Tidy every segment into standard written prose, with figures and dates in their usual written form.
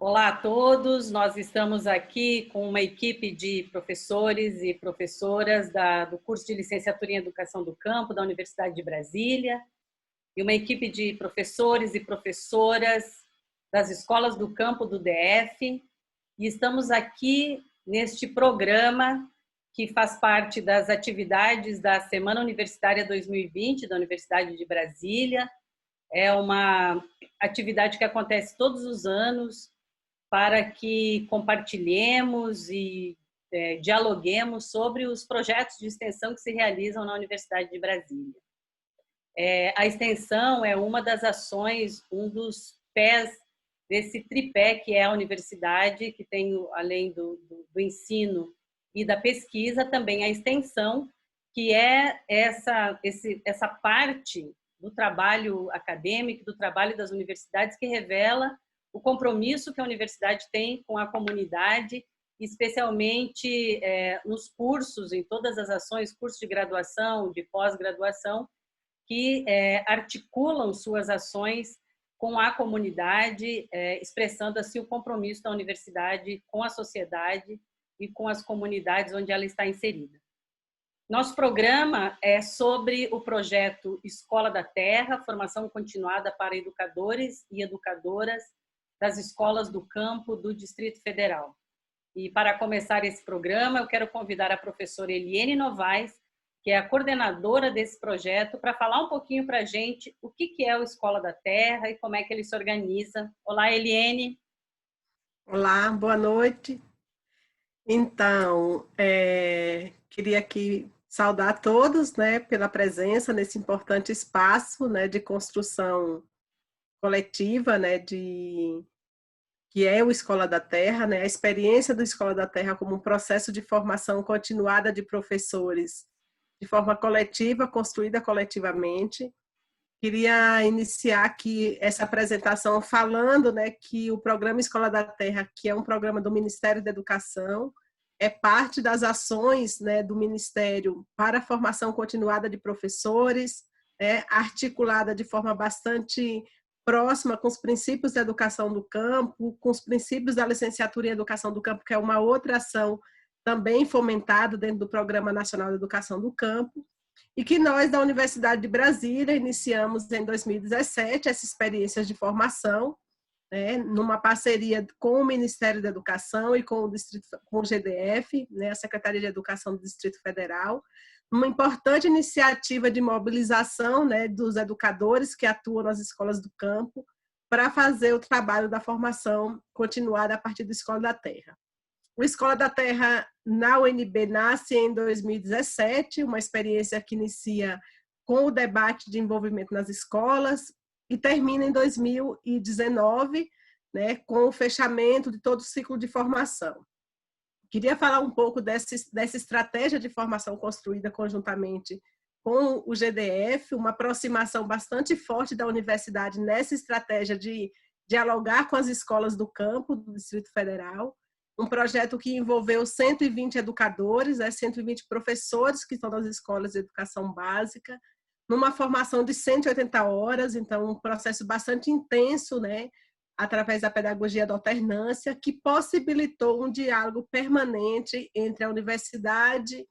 Olá a todos, nós estamos aqui com uma equipe de professores e professoras do curso de Licenciatura em Educação do Campo da Universidade de Brasília e uma equipe de professores e professoras das escolas do campo do DF, e estamos aqui neste programa que faz parte das atividades da Semana Universitária 2020 da Universidade de Brasília. É uma atividade que acontece todos os anos para que compartilhemos e dialoguemos sobre os projetos de extensão que se realizam na Universidade de Brasília. A extensão é uma das ações, um dos pés desse tripé que é a universidade, que tem, além do ensino e da pesquisa, também a extensão, que é essa parte do trabalho acadêmico, do trabalho das universidades, que revela o compromisso que a universidade tem com a comunidade, especialmente nos cursos, em todas as ações, cursos de graduação, de pós-graduação, que articulam suas ações com a comunidade, expressando assim o compromisso da universidade com a sociedade e com as comunidades onde ela está inserida. Nosso programa é sobre o projeto Escola da Terra, formação continuada para educadores e educadoras das escolas do campo do Distrito Federal. E para começar esse programa, eu quero convidar a professora Eliene Novaes, que é a coordenadora desse projeto, para falar um pouquinho para a gente o que é o Escola da Terra e como é que ele se organiza. Olá, Eliene. Olá, boa noite. Então, queria aqui saudar todos, né, pela presença nesse importante espaço, né, de construção coletiva, né, que é o Escola da Terra, né, a experiência do Escola da Terra como um processo de formação continuada de professores de forma coletiva, construída coletivamente. Queria iniciar aqui essa apresentação falando, né, que o programa Escola da Terra, que é um programa do Ministério da Educação, é parte das ações, né, do Ministério para a formação continuada de professores, articulada de forma bastante próxima com os princípios da educação do campo, com os princípios da licenciatura em educação do campo, que é uma outra ação também fomentada dentro do Programa Nacional de Educação do Campo, e que nós, da Universidade de Brasília, iniciamos em 2017 essa experiência de formação, né, numa parceria com o Ministério da Educação e com o GDF, né, a Secretaria de Educação do Distrito Federal, uma importante iniciativa de mobilização, né, dos educadores que atuam nas escolas do campo para fazer o trabalho da formação continuada a partir da Escola da Terra. O Escola da Terra na UNB nasce em 2017, uma experiência que inicia com o debate de envolvimento nas escolas e termina em 2019, né, com o fechamento de todo o ciclo de formação. Queria falar um pouco dessa estratégia de formação construída conjuntamente com o GDF, uma aproximação bastante forte da universidade nessa estratégia de dialogar com as escolas do campo do Distrito Federal, um projeto que envolveu 120 educadores, 120 professores que estão nas escolas de educação básica, numa formação de 180 horas, então um processo bastante intenso, né, através da pedagogia da alternância, que possibilitou um diálogo permanente entre a universidade,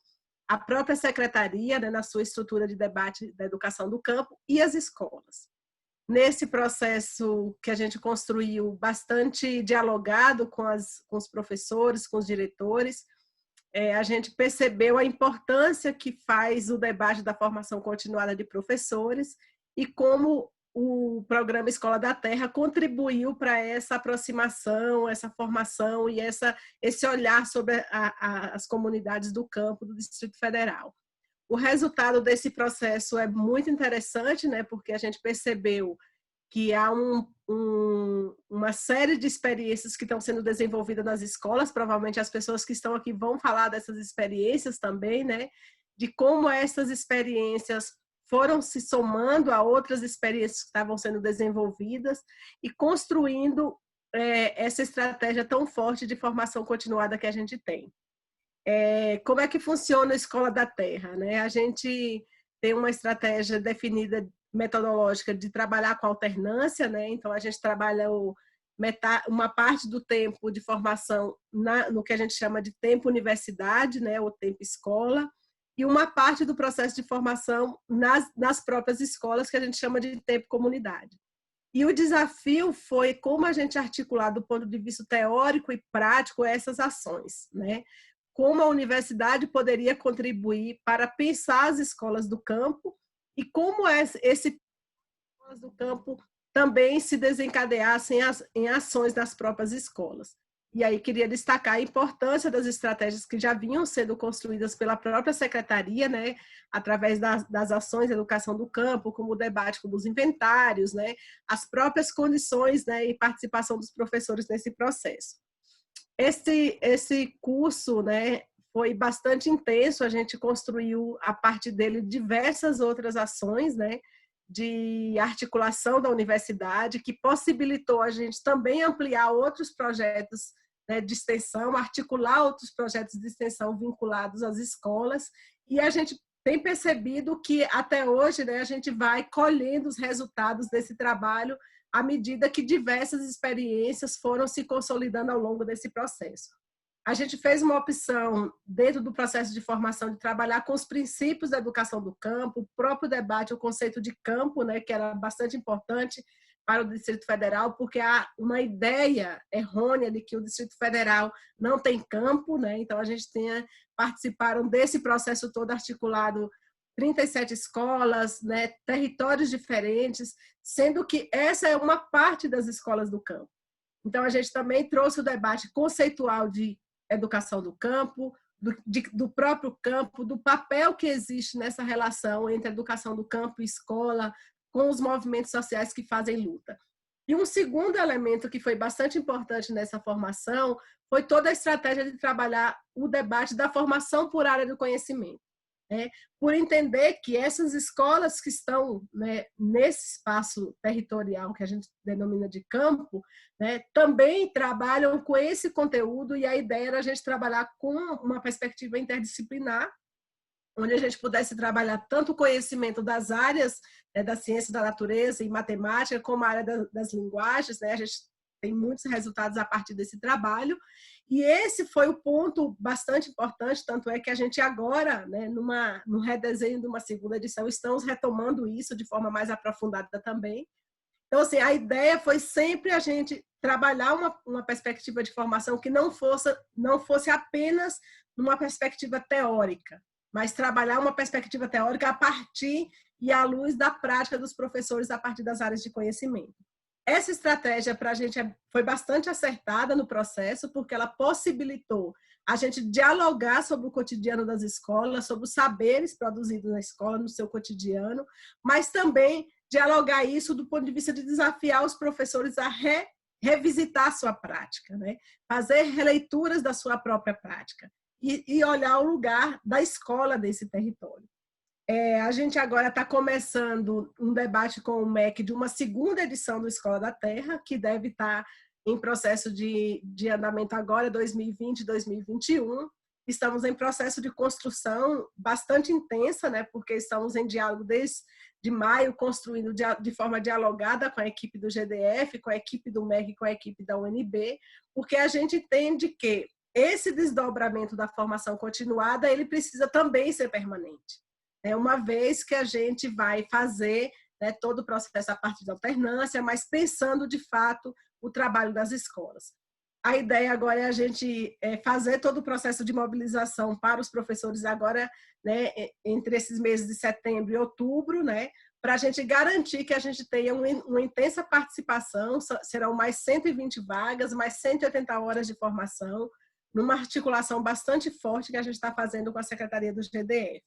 a própria secretaria, né, na sua estrutura de debate da educação do campo, e as escolas. Nesse processo que a gente construiu bastante dialogado com os professores, com os diretores, a gente percebeu a importância que faz o debate da formação continuada de professores e como o programa Escola da Terra contribuiu para essa aproximação, essa formação e esse olhar sobre as comunidades do campo do Distrito Federal. O resultado desse processo é muito interessante, né, porque a gente percebeu que há uma série de experiências que estão sendo desenvolvidas nas escolas, provavelmente as pessoas que estão aqui vão falar dessas experiências também, né, de como essas experiências foram se somando a outras experiências que estavam sendo desenvolvidas e construindo essa estratégia tão forte de formação continuada que a gente tem. Como é que funciona a Escola da Terra, né? A gente tem uma estratégia definida metodológica de trabalhar com alternância, né? Então a gente trabalha uma parte do tempo de formação no que a gente chama de tempo universidade, né, ou tempo escola, e uma parte do processo de formação nas próprias escolas, que a gente chama de tempo comunidade. E o desafio foi como a gente articular do ponto de vista teórico e prático essas ações, né? Como a universidade poderia contribuir para pensar as escolas do campo e como escolas do campo também se desencadeassem em ações das próprias escolas. E aí queria destacar a importância das estratégias que já vinham sendo construídas pela própria secretaria, né, através das ações de educação do campo, como o debate com os inventários, né, as próprias condições, né, e participação dos professores nesse processo. Esse curso, né, foi bastante intenso, a gente construiu a partir dele diversas outras ações, né, de articulação da universidade, que possibilitou a gente também ampliar outros projetos, né, de extensão, articular outros projetos de extensão vinculados às escolas, e a gente tem percebido que até hoje, né, a gente vai colhendo os resultados desse trabalho à medida que diversas experiências foram se consolidando ao longo desse processo. A gente fez uma opção, dentro do processo de formação, de trabalhar com os princípios da educação do campo, o próprio debate, o conceito de campo, né, que era bastante importante para o Distrito Federal, porque há uma ideia errônea de que o Distrito Federal não tem campo, né? Então a gente participaram desse processo todo articulado 37 escolas, né, territórios diferentes, sendo que essa é uma parte das escolas do campo. Então a gente também trouxe o debate conceitual de educação do campo, do próprio campo, do papel que existe nessa relação entre educação do campo e escola, com os movimentos sociais que fazem luta. E um segundo elemento que foi bastante importante nessa formação foi toda a estratégia de trabalhar o debate da formação por área do conhecimento, né? Por entender que essas escolas que estão, né, nesse espaço territorial que a gente denomina de campo, né, também trabalham com esse conteúdo, e a ideia era a gente trabalhar com uma perspectiva interdisciplinar, onde a gente pudesse trabalhar tanto o conhecimento das áreas, né, da ciência da natureza e matemática, como a área das linguagens, né? A gente tem muitos resultados a partir desse trabalho, e esse foi o ponto bastante importante, tanto é que a gente agora, né, no redesenho de uma segunda edição, estamos retomando isso de forma mais aprofundada também. Então, assim, a ideia foi sempre a gente trabalhar uma perspectiva de formação que não fosse apenas numa perspectiva teórica, mas trabalhar uma perspectiva teórica a partir e à luz da prática dos professores a partir das áreas de conhecimento. Essa estratégia para a gente foi bastante acertada no processo, porque ela possibilitou a gente dialogar sobre o cotidiano das escolas, sobre os saberes produzidos na escola, no seu cotidiano, mas também dialogar isso do ponto de vista de desafiar os professores a revisitar a sua prática, né? Fazer releituras da sua própria prática e olhar o lugar da escola desse território. A gente agora está começando um debate com o MEC de uma segunda edição do Escola da Terra, que deve estar em processo de andamento agora, 2020, 2021. Estamos em processo de construção bastante intensa, né, porque estamos em diálogo desde maio, construindo de forma dialogada com a equipe do GDF, com a equipe do MEC, com a equipe da UNB, porque a gente entende que esse desdobramento da formação continuada, ele precisa também ser permanente. Uma vez que a gente vai fazer, né, todo o processo a partir da alternância, mas pensando, de fato, o trabalho das escolas. A ideia agora é a gente fazer todo o processo de mobilização para os professores agora, né, entre esses meses de setembro e outubro, né, para a gente garantir que a gente tenha uma intensa participação. Serão mais 120 vagas, mais 180 horas de formação, numa articulação bastante forte que a gente está fazendo com a Secretaria do GDF.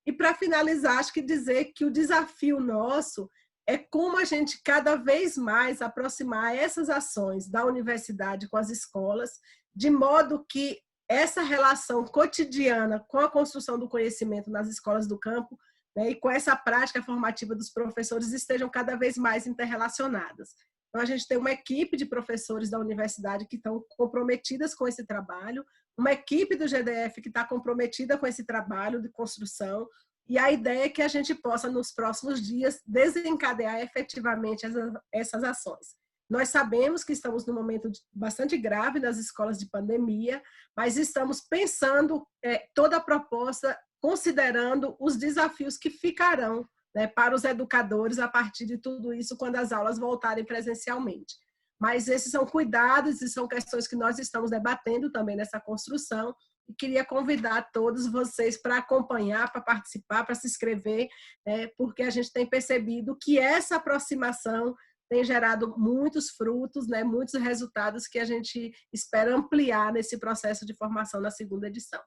E, para finalizar, acho que dizer que o desafio nosso é como a gente cada vez mais aproximar essas ações da universidade com as escolas, de modo que essa relação cotidiana com a construção do conhecimento nas escolas do campo, né, e com essa prática formativa dos professores estejam cada vez mais interrelacionadas. Então, a gente tem uma equipe de professores da universidade que estão comprometidas com esse trabalho, uma equipe do GDF que está comprometida com esse trabalho de construção, e a ideia é que a gente possa, nos próximos dias, desencadear efetivamente essas ações. Nós sabemos que estamos num momento bastante grave nas escolas de pandemia, mas estamos pensando toda a proposta, considerando os desafios que ficarão, né, para os educadores a partir de tudo isso, quando as aulas voltarem presencialmente. Mas esses são cuidados e são questões que nós estamos debatendo também nessa construção, e queria convidar todos vocês para acompanhar, para participar, para se inscrever, porque a gente tem percebido que essa aproximação tem gerado muitos frutos, né, muitos resultados que a gente espera ampliar nesse processo de formação na segunda edição.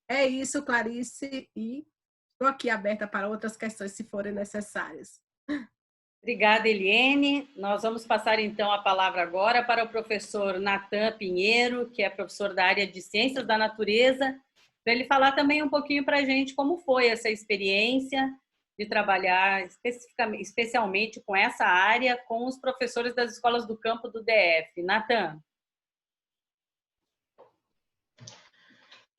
É isso, Clarice, e estou aqui aberta para outras questões, se forem necessárias. Obrigada, Eliene. Nós vamos passar, então, a palavra agora para o professor Natan Pinheiro, que é professor da área de Ciências da Natureza, para ele falar também um pouquinho para a gente como foi essa experiência de trabalhar especialmente com essa área, com os professores das escolas do campo do DF. Natan.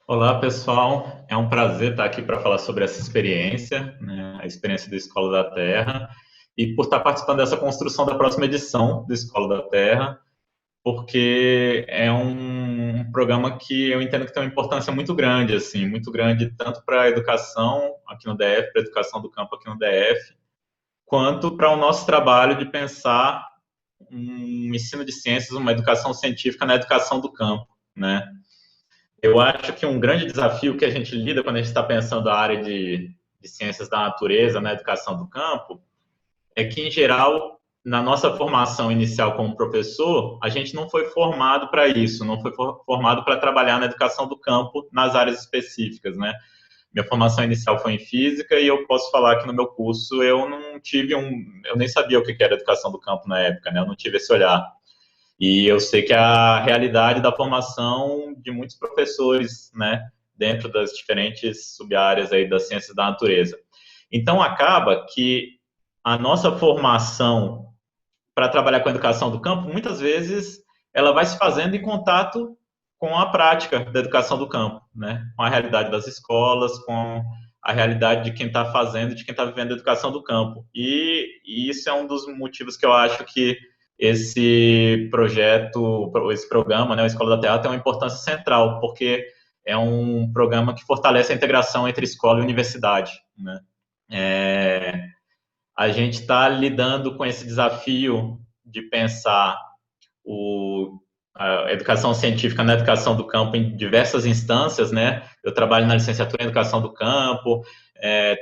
Olá, pessoal. É um prazer estar aqui para falar sobre essa experiência, né, a experiência da Escola da Terra, e por estar participando dessa construção da próxima edição da Escola da Terra, porque é um programa que eu entendo que tem uma importância muito grande, assim, muito grande tanto para a educação aqui no DF, para a educação do campo aqui no DF, quanto para o nosso trabalho de pensar um ensino de ciências, uma educação científica na educação do campo, né? Eu acho que um grande desafio que a gente lida quando a gente está pensando a área de ciências da natureza na educação do campo é que, em geral, na nossa formação inicial como professor, a gente não foi formado para isso, não foi formado para trabalhar na educação do campo nas áreas específicas, né? Minha formação inicial foi em física e eu posso falar que no meu curso eu não tive eu nem sabia o que era educação do campo na época, né? Eu não tive esse olhar. E eu sei que a realidade da formação de muitos professores, né, dentro das diferentes sub-áreas aí das ciências da natureza. Então, acaba que a nossa formação para trabalhar com a educação do campo, muitas vezes, ela vai se fazendo em contato com a prática da educação do campo, né, com a realidade das escolas, com a realidade de quem está fazendo, de quem está vivendo a educação do campo. E isso é um dos motivos que eu acho que esse projeto, esse programa, né, a Escola da Terra, tem uma importância central, porque é um programa que fortalece a integração entre escola e universidade, né? A gente está lidando com esse desafio de pensar a educação científica na educação do campo em diversas instâncias, né? Eu trabalho na licenciatura em educação do campo,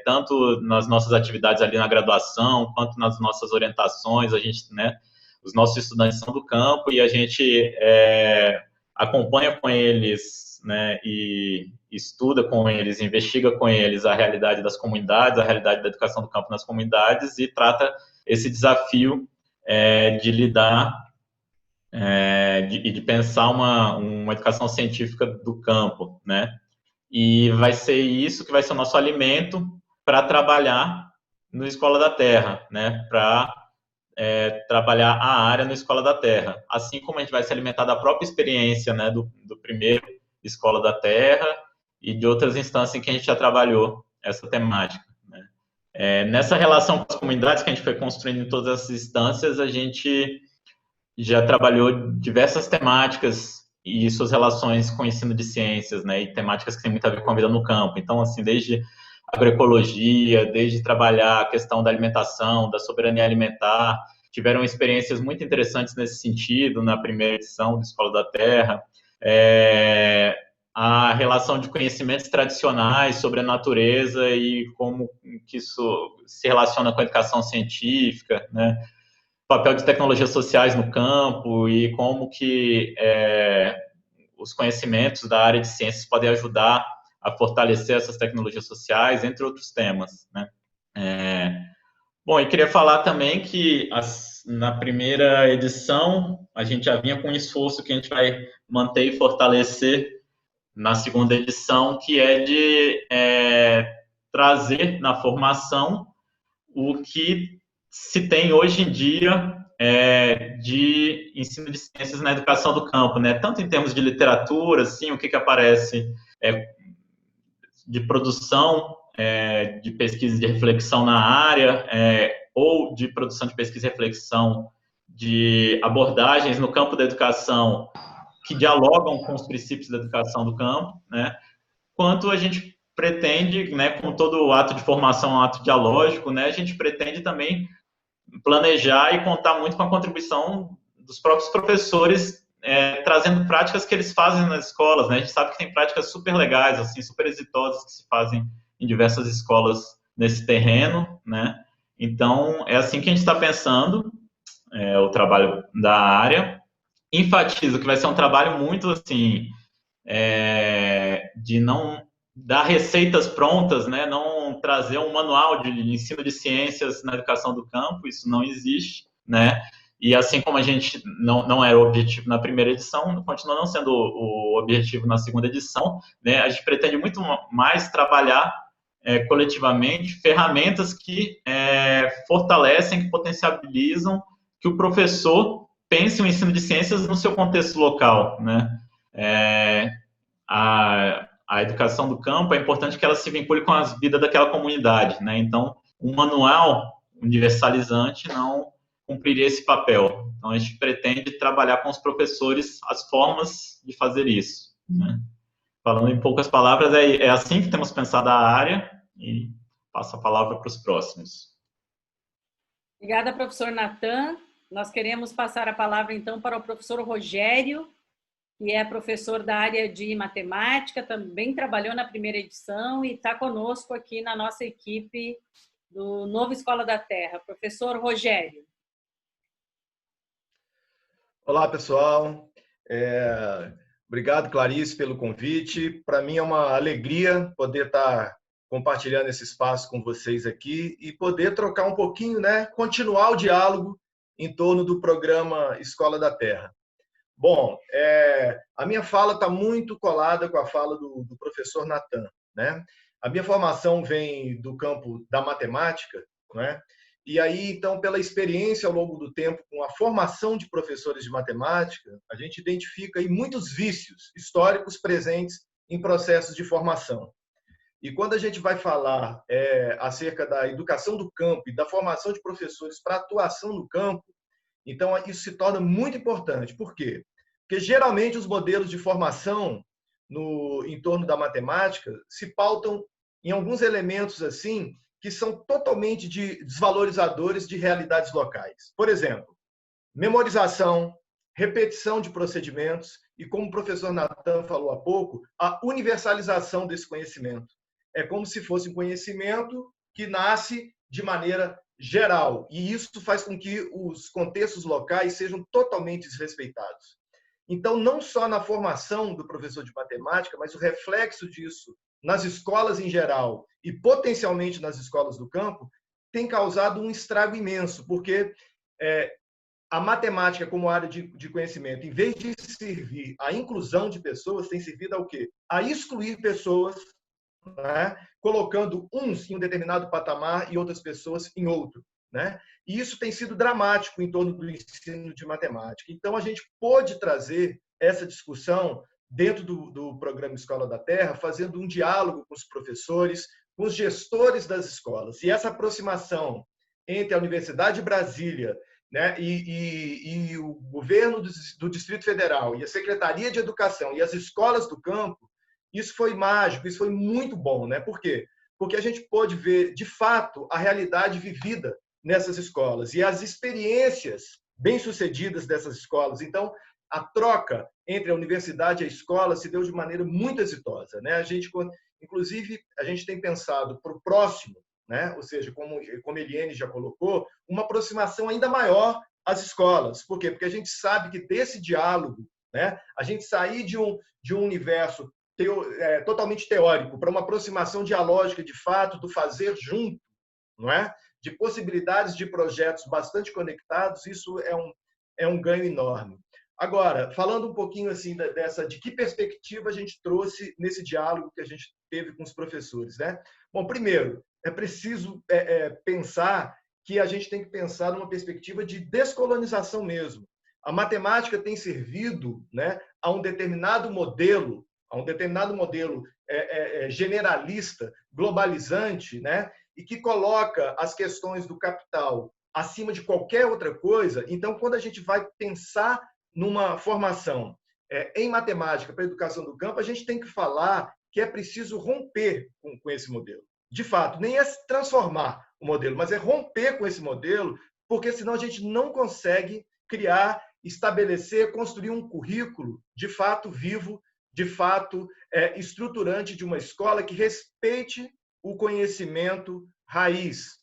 tanto nas nossas atividades ali na graduação, quanto nas nossas orientações, a gente, né, os nossos estudantes são do campo e a gente acompanha com eles, né, e estuda com eles, investiga com eles a realidade das comunidades, a realidade da educação do campo nas comunidades e trata esse desafio de lidar e de pensar uma educação científica do campo, né? E vai ser isso que vai ser o nosso alimento para trabalhar no Escola da Terra, né? Para trabalhar a área no Escola da Terra. Assim como a gente vai se alimentar da própria experiência, né, do primeiro Escola da Terra e de outras instâncias em que a gente já trabalhou essa temática, né? Nessa relação com as comunidades que a gente foi construindo em todas essas instâncias, a gente já trabalhou diversas temáticas e suas relações com o ensino de ciências, né, e temáticas que têm muito a ver com a vida no campo. Então, assim, desde agroecologia, desde trabalhar a questão da alimentação, da soberania alimentar, tiveram experiências muito interessantes nesse sentido na primeira edição do Escola da Terra. A relação de conhecimentos tradicionais sobre a natureza e como que isso se relaciona com a educação científica, né? O papel de tecnologias sociais no campo e como que os conhecimentos da área de ciências podem ajudar a fortalecer essas tecnologias sociais, entre outros temas, né? Bom, eu queria falar também que na primeira edição a gente já vinha com um esforço que a gente vai manter e fortalecer na segunda edição, que é de trazer na formação o que se tem hoje em dia de ensino de ciências na educação do campo, né? Tanto em termos de literatura, assim, o que aparece de produção de pesquisa e de reflexão na área, ou de produção de pesquisa e reflexão de abordagens no campo da educação que dialogam com os princípios da educação do campo, né? Quanto a gente pretende, né, com todo o ato de formação, um ato dialógico, né, a gente pretende também planejar e contar muito com a contribuição dos próprios professores, trazendo práticas que eles fazem nas escolas, né? A gente sabe que tem práticas super legais, assim, super exitosas que se fazem em diversas escolas nesse terreno, né? Então, é assim que a gente está pensando o trabalho da área. Enfatizo que vai ser um trabalho muito, assim, de não dar receitas prontas, né? Não trazer um manual de ensino de ciências na educação do campo, isso não existe, né? E assim como a gente não era o objetivo na primeira edição, continua não sendo o objetivo na segunda edição, né? A gente pretende muito mais trabalhar coletivamente ferramentas que fortalecem, que potencializam que o professor pense o ensino de ciências no seu contexto local, né? A educação do campo, é importante que ela se vincule com a vida daquela comunidade, né? Então, um manual universalizante não cumpriria esse papel. Então, a gente pretende trabalhar com os professores as formas de fazer isso, né? Falando em poucas palavras, é assim que temos pensado a área, e passo a palavra para os próximos. Obrigada, professor Natan. Nós queremos passar a palavra, então, para o professor Rogério, que é professor da área de matemática, também trabalhou na primeira edição e está conosco aqui na nossa equipe do Novo Escola da Terra. Professor Rogério. Olá, pessoal. Obrigado, Clarice, pelo convite. Para mim é uma alegria poder estar compartilhando esse espaço com vocês aqui e poder trocar um pouquinho, né, continuar o diálogo em torno do programa Escola da Terra. Bom, a minha fala está muito colada com a fala do professor Natan, né? A minha formação vem do campo da matemática, né? E aí, então, pela experiência ao longo do tempo com a formação de professores de matemática, a gente identifica aí muitos vícios históricos presentes em processos de formação. E quando a gente vai falar acerca da educação do campo e da formação de professores para atuação no campo, então isso se torna muito importante. Por quê? Porque geralmente os modelos de formação em torno da matemática se pautam em alguns elementos assim que são totalmente desvalorizadores de realidades locais. Por exemplo, memorização, repetição de procedimentos e, como o professor Natan falou há pouco, a universalização desse conhecimento. É como se fosse um conhecimento que nasce de maneira geral, e isso faz com que os contextos locais sejam totalmente desrespeitados. Então, não só na formação do professor de matemática, mas o reflexo disso nas escolas em geral e potencialmente nas escolas do campo tem causado um estrago imenso, porque a matemática como área de conhecimento, em vez de servir à inclusão de pessoas, tem servido ao quê? A excluir pessoas, né? Colocando uns em um determinado patamar e outras pessoas em outro, né? E isso tem sido dramático em torno do ensino de matemática. Então, a gente pôde trazer essa discussão dentro do programa Escola da Terra, fazendo um diálogo com os professores, com os gestores das escolas. E essa aproximação entre a Universidade de Brasília, né, e o governo do Distrito Federal, e a Secretaria de Educação, e as escolas do campo, isso foi mágico, isso foi muito bom, né? Por quê? Porque a gente pôde ver, de fato, a realidade vivida nessas escolas e as experiências bem-sucedidas dessas escolas. Então, a troca entre a universidade e a escola se deu de maneira muito exitosa, né? Inclusive, a gente tem pensado para o próximo, né? Ou seja, como a Eliane já colocou, uma aproximação ainda maior às escolas. Por quê? Porque a gente sabe que desse diálogo, né, a gente sair de um universo totalmente teórico para uma aproximação dialógica de fato do fazer junto, não é? De possibilidades de projetos bastante conectados, isso é um ganho enorme. Agora, falando um pouquinho assim de que perspectiva a gente trouxe nesse diálogo que a gente teve com os professores, né? Bom, primeiro, é preciso pensar que a gente tem que pensar numa perspectiva de descolonização mesmo. A matemática tem servido, né, a um determinado modelo generalista, globalizante, né, e que coloca as questões do capital acima de qualquer outra coisa. Então, quando a gente vai pensar numa formação em matemática para a educação do campo, a gente tem que falar que é preciso romper com esse modelo. De fato, nem é transformar o modelo, mas é romper com esse modelo, porque senão a gente não consegue criar, estabelecer, construir um currículo de fato vivo, de fato estruturante de uma escola que respeite o conhecimento raiz,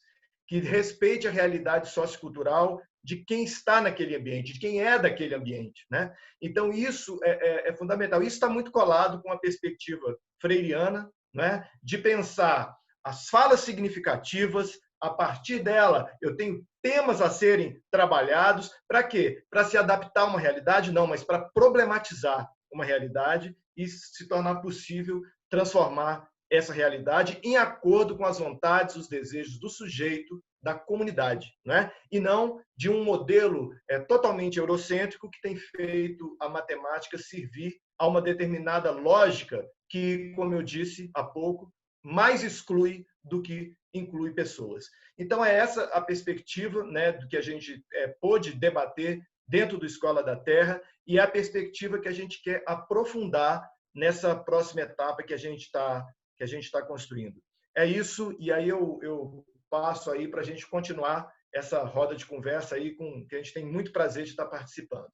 que respeite a realidade sociocultural de quem está naquele ambiente, de quem é daquele ambiente, né? Então, isso é fundamental. Isso está muito colado com a perspectiva freiriana, né? De pensar as falas significativas, a partir dela eu tenho temas a serem trabalhados, para quê? Para se adaptar a uma realidade? Não, mas para problematizar uma realidade e se tornar possível transformar essa realidade em acordo com as vontades, os desejos do sujeito, da comunidade, né? E não de um modelo totalmente eurocêntrico que tem feito a matemática servir a uma determinada lógica que, como eu disse há pouco, mais exclui do que inclui pessoas. Então, é essa a perspectiva, né, do que a gente pôde debater dentro do Escola da Terra, e é a perspectiva que a gente quer aprofundar nessa próxima etapa que a gente está construindo. É isso, e aí eu passo aí para a gente continuar essa roda de conversa aí, que a gente tem muito prazer de estar participando.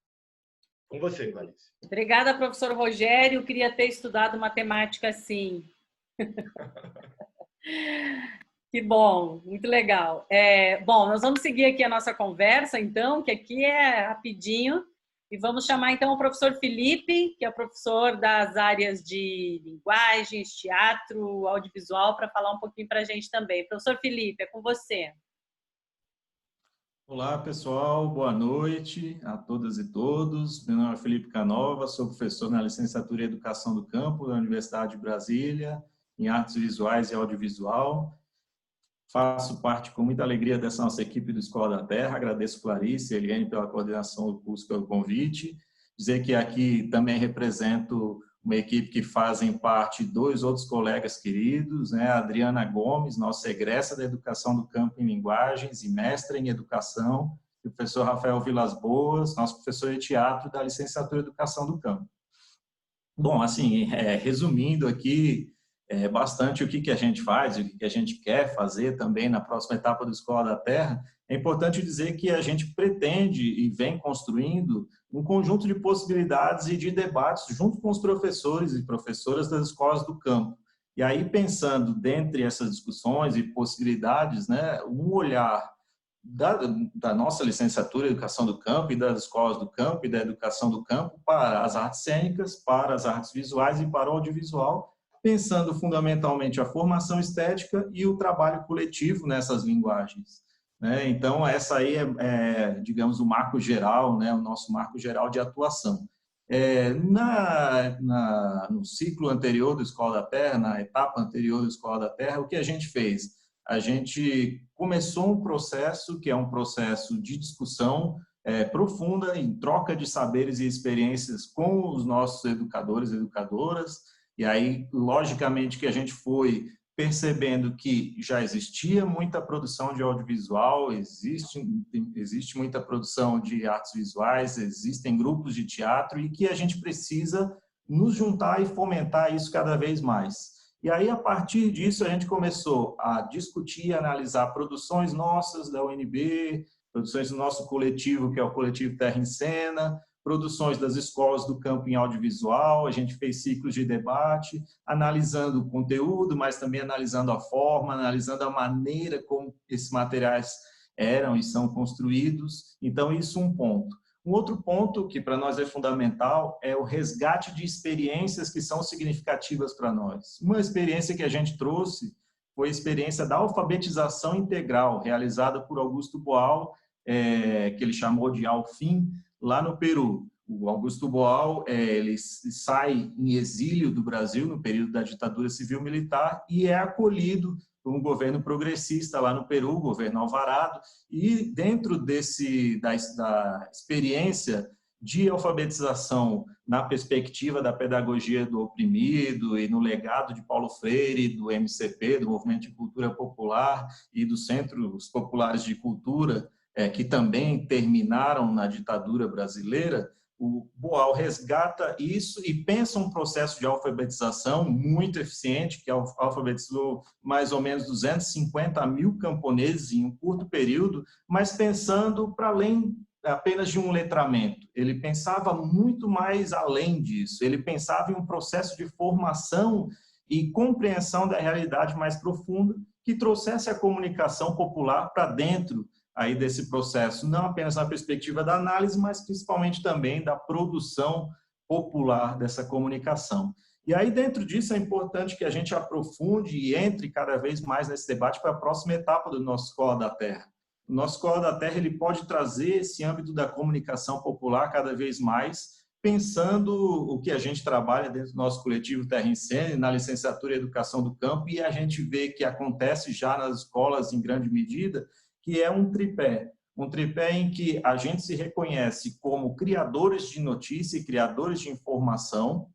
Com você, Clarice. Obrigada, professor Rogério. Eu queria ter estudado matemática assim. Que bom, muito legal. Bom, nós vamos seguir aqui a nossa conversa, então, que aqui é rapidinho, e vamos chamar, então, o professor Felipe, que é o professor das áreas de linguagens, teatro, audiovisual, para falar um pouquinho para a gente também. Professor Felipe, é com você. Olá, pessoal. Boa noite a todas e todos. Meu nome é Felipe Canova, sou professor na licenciatura em Educação do Campo da Universidade de Brasília, em Artes Visuais e Audiovisual. Faço parte com muita alegria dessa nossa equipe do Escola da Terra. Agradeço Clarice e Eliane pela coordenação do curso, pelo convite. Dizer que aqui também represento uma equipe que fazem parte dois outros colegas queridos, né? A Adriana Gomes, nossa egressa da Educação do Campo em Linguagens e mestra em Educação, e o professor Rafael Vilas Boas, nosso professor de teatro da licenciatura em Educação do Campo. Bom, assim, resumindo aqui bastante o que a gente faz, o que a gente quer fazer também na próxima etapa do Escola da Terra, é importante dizer que a gente pretende e vem construindo um conjunto de possibilidades e de debates junto com os professores e professoras das escolas do campo. E aí, pensando dentre essas discussões e possibilidades, né, um olhar da nossa licenciatura em Educação do Campo e das escolas do campo e da educação do campo para as artes cênicas, para as artes visuais e para o audiovisual, pensando fundamentalmente a formação estética e o trabalho coletivo nessas linguagens. Então, essa aí digamos, o marco geral, né, o nosso marco geral de atuação. No ciclo anterior do Escola da Terra, na etapa anterior do Escola da Terra, o que a gente fez? A gente começou um processo que é um processo de discussão profunda, em troca de saberes e experiências com os nossos educadores e educadoras, e aí, logicamente, que a gente foi percebendo que já existia muita produção de audiovisual, existe muita produção de artes visuais, existem grupos de teatro e que a gente precisa nos juntar e fomentar isso cada vez mais. E aí, a partir disso, a gente começou a discutir e analisar produções nossas da UNB, produções do nosso coletivo, que é o Coletivo Terra em Cena, produções das escolas do campo em audiovisual, a gente fez ciclos de debate, analisando o conteúdo, mas também analisando a forma, analisando a maneira como esses materiais eram e são construídos. Então, isso é um ponto. Um outro ponto que para nós é fundamental é o resgate de experiências que são significativas para nós. Uma experiência que a gente trouxe foi a experiência da alfabetização integral, realizada por Augusto Boal, que ele chamou de Alfim, lá no Peru. O Augusto Boal, ele sai em exílio do Brasil no período da ditadura civil-militar e é acolhido por um governo progressista lá no Peru, o governo Alvarado, e dentro da experiência de alfabetização na perspectiva da pedagogia do oprimido e no legado de Paulo Freire, do MCP, do Movimento de Cultura Popular e dos Centros Populares de Cultura, que também terminaram na ditadura brasileira, o Boal resgata isso e pensa um processo de alfabetização muito eficiente, que alfabetizou mais ou menos 250 mil camponeses em um curto período, mas pensando para além apenas de um letramento. Ele pensava muito mais além disso. Ele pensava em um processo de formação e compreensão da realidade mais profunda que trouxesse a comunicação popular para dentro aí desse processo, não apenas na perspectiva da análise, mas principalmente também da produção popular dessa comunicação. E aí, dentro disso, é importante que a gente aprofunde e entre cada vez mais nesse debate para a próxima etapa do nosso Escola da Terra. O nosso Escola da Terra ele pode trazer esse âmbito da comunicação popular cada vez mais, pensando o que a gente trabalha dentro do nosso coletivo Terra em Cena, na licenciatura em Educação do Campo, e a gente vê que acontece já nas escolas em grande medida, que é um tripé em que a gente se reconhece como criadores de notícia e criadores de informação,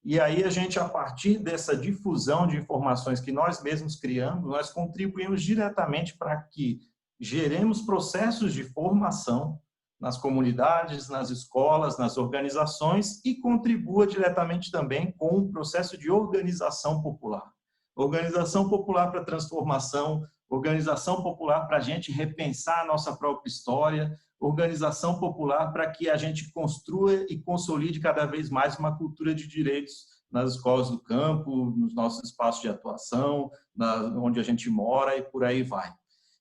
e aí a gente, a partir dessa difusão de informações que nós mesmos criamos, nós contribuímos diretamente para que geremos processos de formação nas comunidades, nas escolas, nas organizações e contribua diretamente também com o processo de organização popular. Organização popular para transformação, organização popular para a gente repensar a nossa própria história, organização popular para que a gente construa e consolide cada vez mais uma cultura de direitos nas escolas do campo, nos nossos espaços de atuação, onde a gente mora e por aí vai.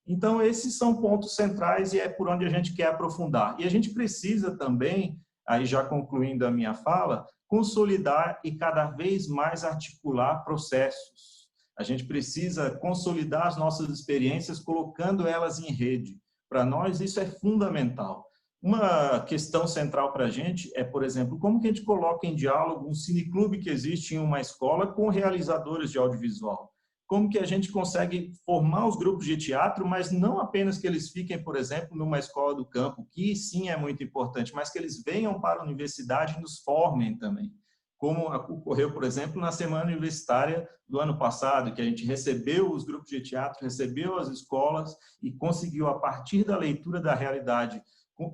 Então, esses são pontos centrais e é por onde a gente quer aprofundar. E a gente precisa também, aí já concluindo a minha fala, consolidar e cada vez mais articular processos. A gente precisa consolidar as nossas experiências, colocando elas em rede. Para nós, isso é fundamental. Uma questão central para a gente é, por exemplo, como que a gente coloca em diálogo um cineclube que existe em uma escola com realizadores de audiovisual. Como que a gente consegue formar os grupos de teatro, mas não apenas que eles fiquem, por exemplo, numa escola do campo, que sim é muito importante, mas que eles venham para a universidade e nos formem também. Como ocorreu, por exemplo, na Semana Universitária do ano passado, que a gente recebeu os grupos de teatro, recebeu as escolas e conseguiu, a partir da leitura da realidade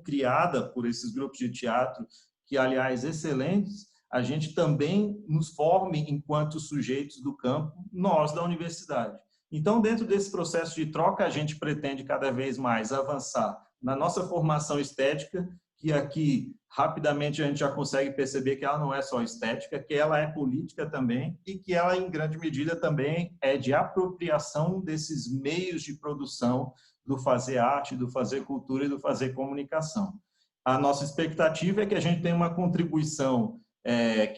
criada por esses grupos de teatro, que, aliás, excelentes, a gente também nos forme enquanto sujeitos do campo, nós da universidade. Então, dentro desse processo de troca, a gente pretende cada vez mais avançar na nossa formação estética, que aqui, rapidamente, a gente já consegue perceber que ela não é só estética, que ela é política também e que ela, em grande medida, também é de apropriação desses meios de produção do fazer arte, do fazer cultura e do fazer comunicação. A nossa expectativa é que a gente tenha uma contribuição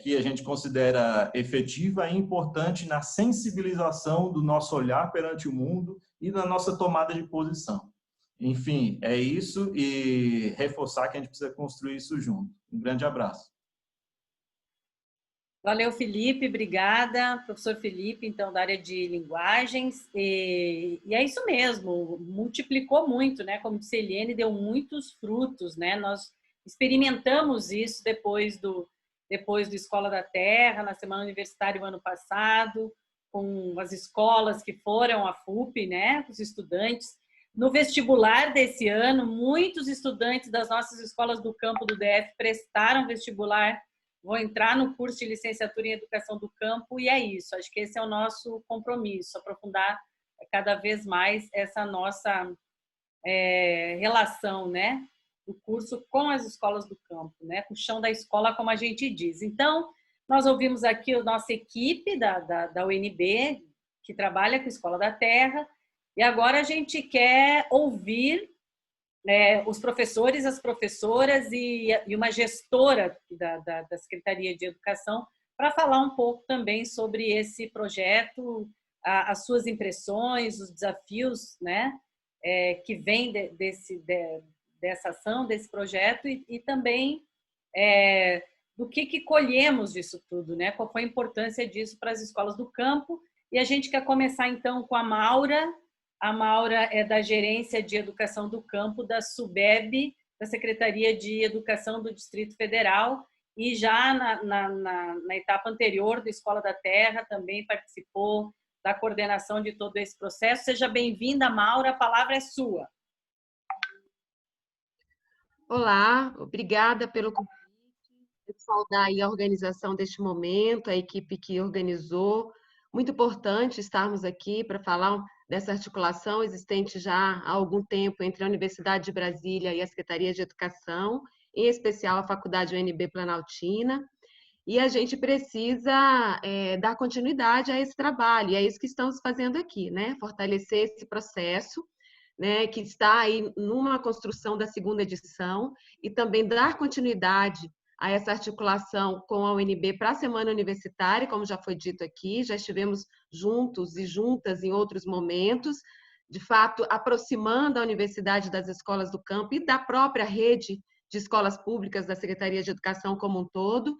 que a gente considera efetiva e importante na sensibilização do nosso olhar perante o mundo e na nossa tomada de posição. Enfim, é isso e reforçar que a gente precisa construir isso junto. Um grande abraço. Valeu, Felipe, obrigada. Professor Felipe, então, da área de linguagens. E é isso mesmo, multiplicou muito, né? Como disse a Eliane, deu muitos frutos, né? Nós experimentamos isso depois do Escola da Terra, na Semana Universitária, o ano passado, com as escolas que foram à FUP, né? Os estudantes. No vestibular desse ano, muitos estudantes das nossas escolas do campo do DF prestaram vestibular, vão entrar no curso de licenciatura em Educação do Campo, e é isso. Acho que esse é o nosso compromisso, aprofundar cada vez mais essa nossa relação, né, do curso com as escolas do campo, né, com o chão da escola, como a gente diz. Então, nós ouvimos aqui a nossa equipe da UNB, que trabalha com a Escola da Terra, e agora a gente quer ouvir os professores, as professoras e uma gestora da Secretaria de Educação para falar um pouco também sobre esse projeto, as suas impressões, os desafios, né, que vêm dessa ação, desse projeto e também do que colhemos disso tudo, né? Qual foi a importância disso para as escolas do campo. E a gente quer começar, então, com a Maura. A Maura é da Gerência de Educação do Campo da SUBEB, da Secretaria de Educação do Distrito Federal, e já na etapa anterior da Escola da Terra também participou da coordenação de todo esse processo. Seja bem-vinda, Maura, a palavra é sua. Olá, obrigada pelo convite. Eu saudar aí a organização deste momento, a equipe que organizou. Muito importante estarmos aqui para falar dessa articulação existente já há algum tempo entre a Universidade de Brasília e a Secretaria de Educação, em especial a Faculdade UNB Planaltina. E a gente precisa dar continuidade a esse trabalho, e é isso que estamos fazendo aqui, né? Fortalecer esse processo, né, que está aí numa construção da segunda edição, e também dar continuidade a essa articulação com a UNB para a Semana Universitária, como já foi dito aqui, já estivemos juntos e juntas em outros momentos, de fato, aproximando a universidade das escolas do campo e da própria rede de escolas públicas da Secretaria de Educação como um todo,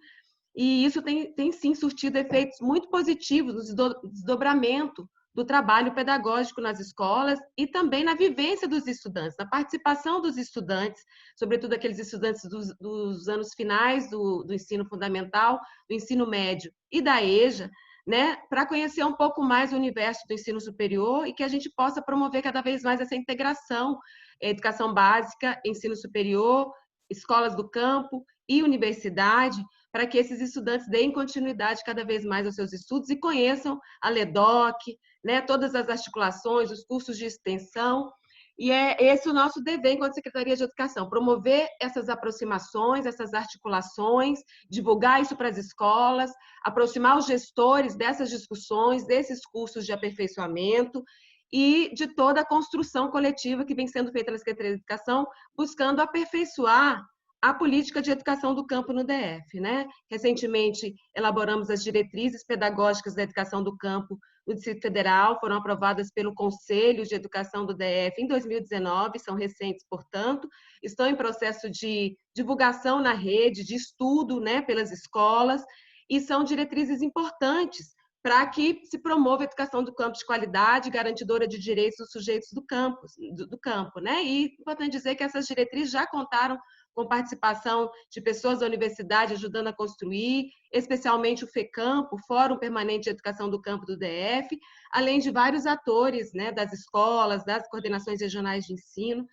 e isso tem sim surtido efeitos muito positivos no desdobramento do trabalho pedagógico nas escolas e também na vivência dos estudantes, na participação dos estudantes, sobretudo aqueles estudantes dos anos finais do ensino fundamental, do ensino médio e da EJA, né, para conhecer um pouco mais o universo do ensino superior e que a gente possa promover cada vez mais essa integração, educação básica, ensino superior, escolas do campo e universidade, para que esses estudantes deem continuidade cada vez mais aos seus estudos e conheçam a LEDOC, né, todas as articulações, os cursos de extensão, e é esse o nosso dever enquanto Secretaria de Educação, promover essas aproximações, essas articulações, divulgar isso para as escolas, aproximar os gestores dessas discussões, desses cursos de aperfeiçoamento e de toda a construção coletiva que vem sendo feita na Secretaria de Educação, buscando aperfeiçoar a política de educação do campo no DF, né? Recentemente, elaboramos as diretrizes pedagógicas da educação do campo no Distrito Federal, foram aprovadas pelo Conselho de Educação do DF em 2019, são recentes, portanto, estão em processo de divulgação na rede, de estudo, né, pelas escolas, e são diretrizes importantes para que se promova a educação do campo de qualidade, garantidora de direitos dos sujeitos do campo, né? E é importante dizer que essas diretrizes já contaram com participação de pessoas da universidade ajudando a construir, especialmente o FECampo, o Fórum Permanente de Educação do Campo do DF, além de vários atores, né, das escolas, das coordenações regionais de ensino.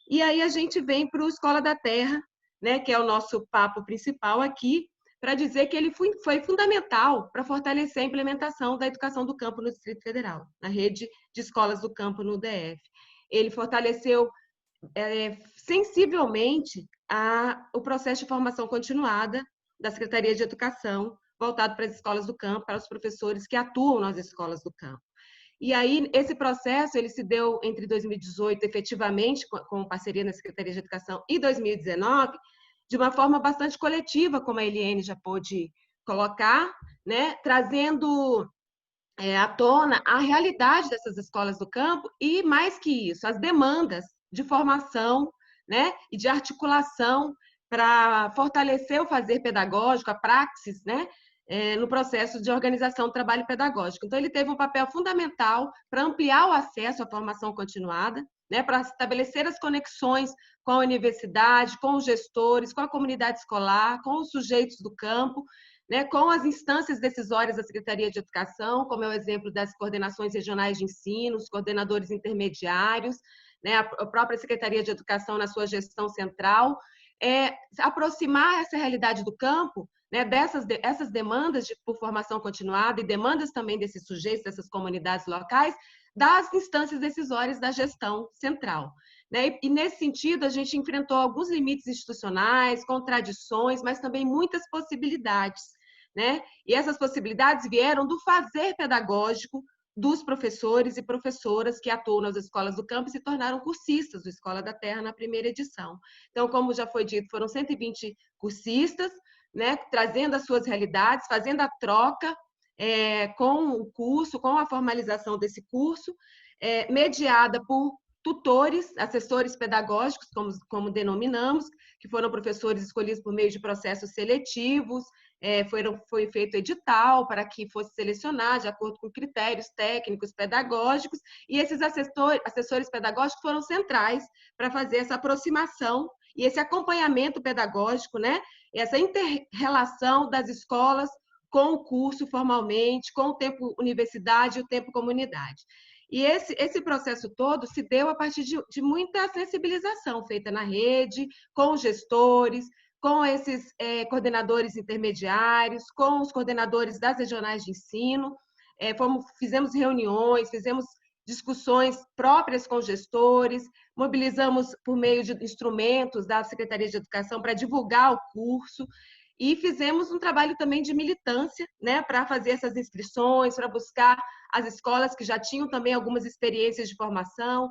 E aí a gente vem para o Escola da Terra, né, que é o nosso papo principal aqui, para dizer que ele foi fundamental para fortalecer a implementação da educação do campo no Distrito Federal, na rede de escolas do campo no DF. Ele fortaleceu sensivelmente o processo de formação continuada da Secretaria de Educação, voltado para as escolas do campo, para os professores que atuam nas escolas do campo. E aí, esse processo ele se deu entre 2018, efetivamente, com parceria na Secretaria de Educação, e 2019, de uma forma bastante coletiva, como a Eliane já pôde colocar, né, trazendo à tona a realidade dessas escolas do campo e, mais que isso, as demandas de formação, né, e de articulação para fortalecer o fazer pedagógico, a praxis, né, no processo de organização do trabalho pedagógico. Então, ele teve um papel fundamental para ampliar o acesso à formação continuada, né, para estabelecer as conexões com a universidade, com os gestores, com a comunidade escolar, com os sujeitos do campo, né, com as instâncias decisórias da Secretaria de Educação, como é o exemplo das coordenações regionais de ensino, os coordenadores intermediários, né, a própria Secretaria de Educação na sua gestão central, aproximar essa realidade do campo, né, essas demandas por formação continuada e demandas também desses sujeitos, dessas comunidades locais, das instâncias decisórias da gestão central. Né? E, nesse sentido, a gente enfrentou alguns limites institucionais, contradições, mas também muitas possibilidades. Né? E essas possibilidades vieram do fazer pedagógico dos professores e professoras que atuam nas escolas do campo e se tornaram cursistas do Escola da Terra na primeira edição. Então, como já foi dito, foram 120 cursistas, né, trazendo as suas realidades, fazendo a troca com o curso, com a formalização desse curso, mediada por tutores, assessores pedagógicos, como denominamos, que foram professores escolhidos por meio de processos seletivos, foi feito edital para que fosse selecionar de acordo com critérios técnicos, pedagógicos, e esses assessores pedagógicos foram centrais para fazer essa aproximação e esse acompanhamento pedagógico, né? Essa inter-relação das escolas com o curso formalmente, com o tempo universidade e o tempo comunidade. E esse processo todo se deu a partir de muita sensibilização feita na rede, com os gestores, com esses coordenadores intermediários, com os coordenadores das regionais de ensino. Fizemos reuniões, fizemos discussões próprias com gestores, mobilizamos por meio de instrumentos da Secretaria de Educação para divulgar o curso e fizemos um trabalho também de militância, né, para fazer essas inscrições, para buscar as escolas que já tinham também algumas experiências de formação.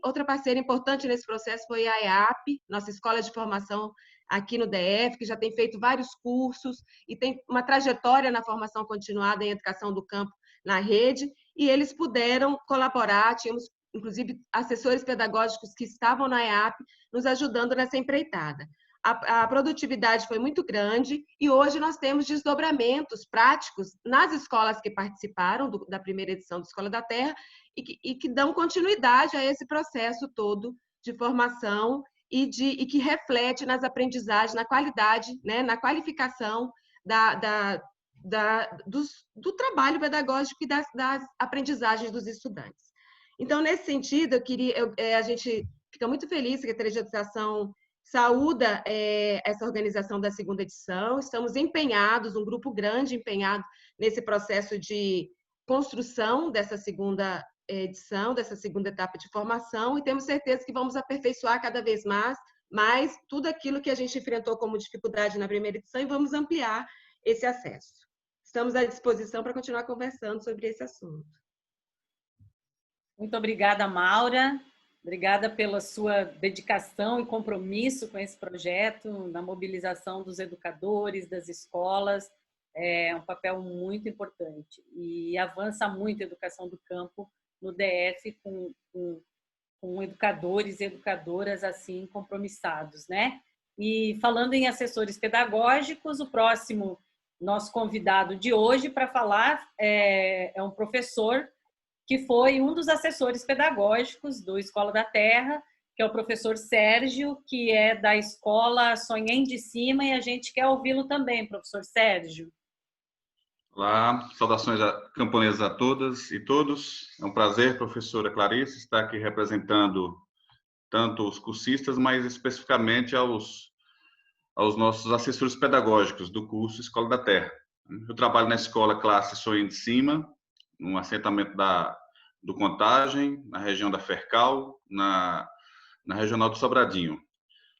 Outra parceira importante nesse processo foi a EAP, nossa escola de formação aqui no DF, que já tem feito vários cursos e tem uma trajetória na formação continuada em educação do campo na rede, e eles puderam colaborar, tínhamos inclusive assessores pedagógicos que estavam na EAP nos ajudando nessa empreitada. A produtividade foi muito grande e hoje nós temos desdobramentos práticos nas escolas que participaram da primeira edição do Escola da Terra e que dão continuidade a esse processo todo de formação e que reflete nas aprendizagens, na qualidade, né, na qualificação do trabalho pedagógico e das aprendizagens dos estudantes. Então, nesse sentido, a gente fica muito feliz, a Secretaria de Educação saúda essa organização da segunda edição. Estamos empenhados, um grupo grande empenhado nesse processo de construção dessa segunda edição, dessa segunda etapa de formação, e temos certeza que vamos aperfeiçoar cada vez mais tudo aquilo que a gente enfrentou como dificuldade na primeira edição e vamos ampliar esse acesso. Estamos à disposição para continuar conversando sobre esse assunto. Muito obrigada, Maura. Obrigada pela sua dedicação e compromisso com esse projeto, na mobilização dos educadores, das escolas. É um papel muito importante e avança muito a educação do campo no DF com educadores e educadoras assim compromissados, né? E falando em assessores pedagógicos, o próximo nosso convidado de hoje para falar é um professor que foi um dos assessores pedagógicos do Escola da Terra, que é o professor Sérgio, que é da escola Sonhem de Cima, e a gente quer ouvi-lo também, professor Sérgio. Olá, saudações camponesas a todas e todos. É um prazer, professora Clarice, estar aqui representando tanto os cursistas, mas especificamente aos nossos assessores pedagógicos do curso Escola da Terra. Eu trabalho na escola classe Sonhem de Cima, num assentamento do Contagem, na região da Fercal, na regional do Sobradinho.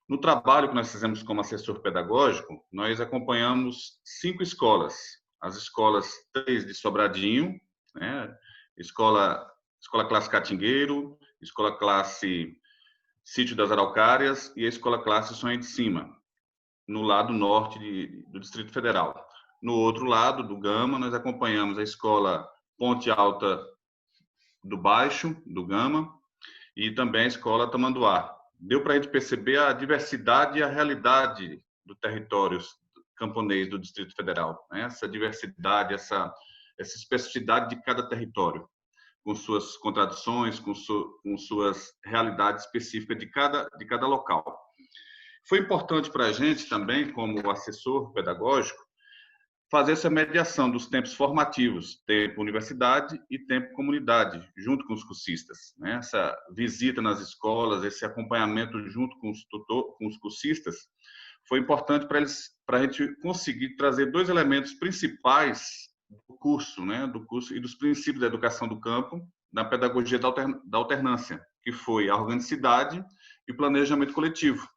No trabalho que nós fizemos como assessor pedagógico, nós acompanhamos 5 escolas. As escolas 3 de Sobradinho, né? Escola classe Catingueiro, escola classe Sítio das Araucárias e a escola classe Sonhem de Cima, no lado norte do Distrito Federal. No outro lado, do Gama, nós acompanhamos a escola Ponte Alta do Baixo, do Gama, e também a escola Tamanduá. Deu para a gente perceber a diversidade e a realidade do território camponês do Distrito Federal, né? Essa diversidade, essa especificidade de cada território, com suas contradições, com suas realidades específicas de cada local. Foi importante para a gente também, como assessor pedagógico, fazer essa mediação dos tempos formativos, tempo universidade e tempo comunidade, junto com os cursistas, né? Essa visita nas escolas, esse acompanhamento junto com os cursistas, foi importante para a gente conseguir trazer 2 elementos principais do curso, né? Do curso e dos princípios da educação do campo, na pedagogia da alternância, que foi a organicidade e o planejamento coletivo.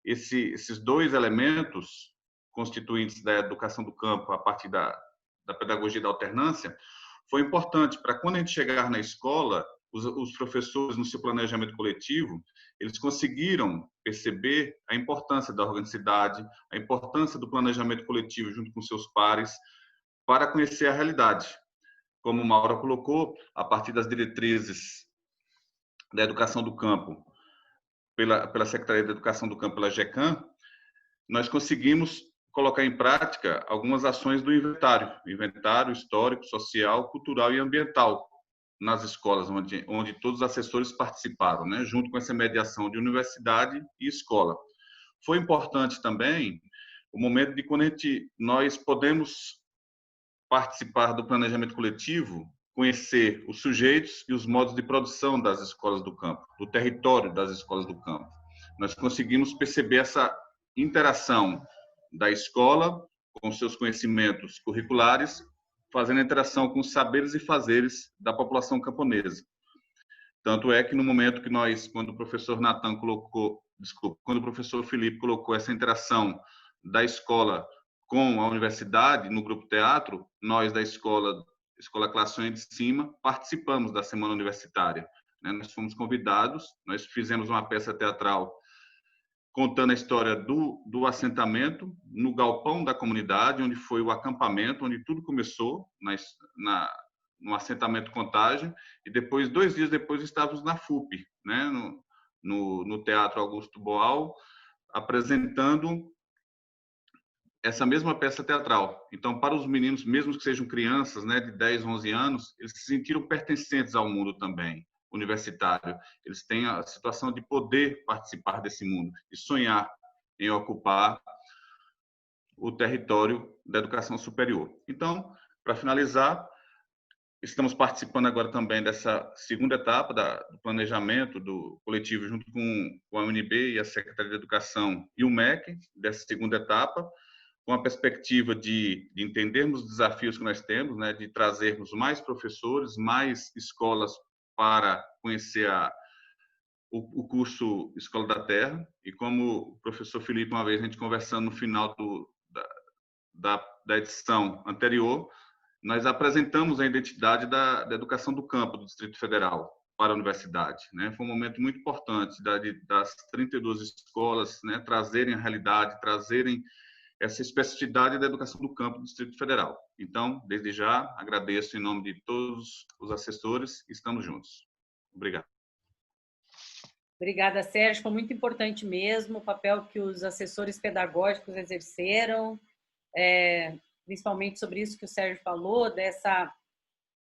Esses 2 elementos constituintes da educação do campo a partir da pedagogia da alternância foi importante para quando a gente chegar na escola, os professores no seu planejamento coletivo, eles conseguiram perceber a importância da organicidade, a importância do planejamento coletivo junto com seus pares, para conhecer a realidade. Como Maura colocou, a partir das diretrizes da educação do campo, pela Secretaria da Educação do Campo, pela GECAM, nós conseguimos colocar em prática algumas ações do inventário histórico, social, cultural e ambiental, nas escolas onde todos os assessores participaram, né, junto com essa mediação de universidade e escola. Foi importante também o momento de quando nós podemos participar do planejamento coletivo conhecer os sujeitos e os modos de produção das escolas do campo, do território das escolas do campo. Nós conseguimos perceber essa interação da escola com seus conhecimentos curriculares, fazendo a interação com os saberes e fazeres da população camponesa. Tanto é que no momento que nós, quando o professor quando o professor Felipe colocou essa interação da escola com a universidade no grupo teatro, nós da Escola Classe 1 de Cima participamos da Semana Universitária. Nós fomos convidados, nós fizemos uma peça teatral contando a história do assentamento no galpão da comunidade, onde foi o acampamento, onde tudo começou, no assentamento Contagem, e depois, 2 dias depois, estávamos na FUP, né, no Teatro Augusto Boal, apresentando essa mesma peça teatral. Então, para os meninos, mesmo que sejam crianças, né, de 10, 11 anos, eles se sentiram pertencentes ao mundo também, universitário. Eles têm a situação de poder participar desse mundo e sonhar em ocupar o território da educação superior. Então, para finalizar, estamos participando agora também dessa segunda etapa do planejamento do coletivo junto com a UNB e a Secretaria de Educação e o MEC, dessa segunda etapa, com a perspectiva de entendermos os desafios que nós temos, né, de trazermos mais professores, mais escolas para conhecer o curso Escola da Terra. E como o professor Felipe, uma vez a gente conversando no final da edição anterior, nós apresentamos a identidade da educação do campo do Distrito Federal para a universidade, né? Foi um momento muito importante das 32 escolas, né, trazerem a realidade, trazerem essa especificidade da educação do campo do Distrito Federal. Então, desde já, agradeço em nome de todos os assessores e estamos juntos. Obrigado. Obrigada, Sérgio. Foi muito importante mesmo o papel que os assessores pedagógicos exerceram, principalmente sobre isso que o Sérgio falou,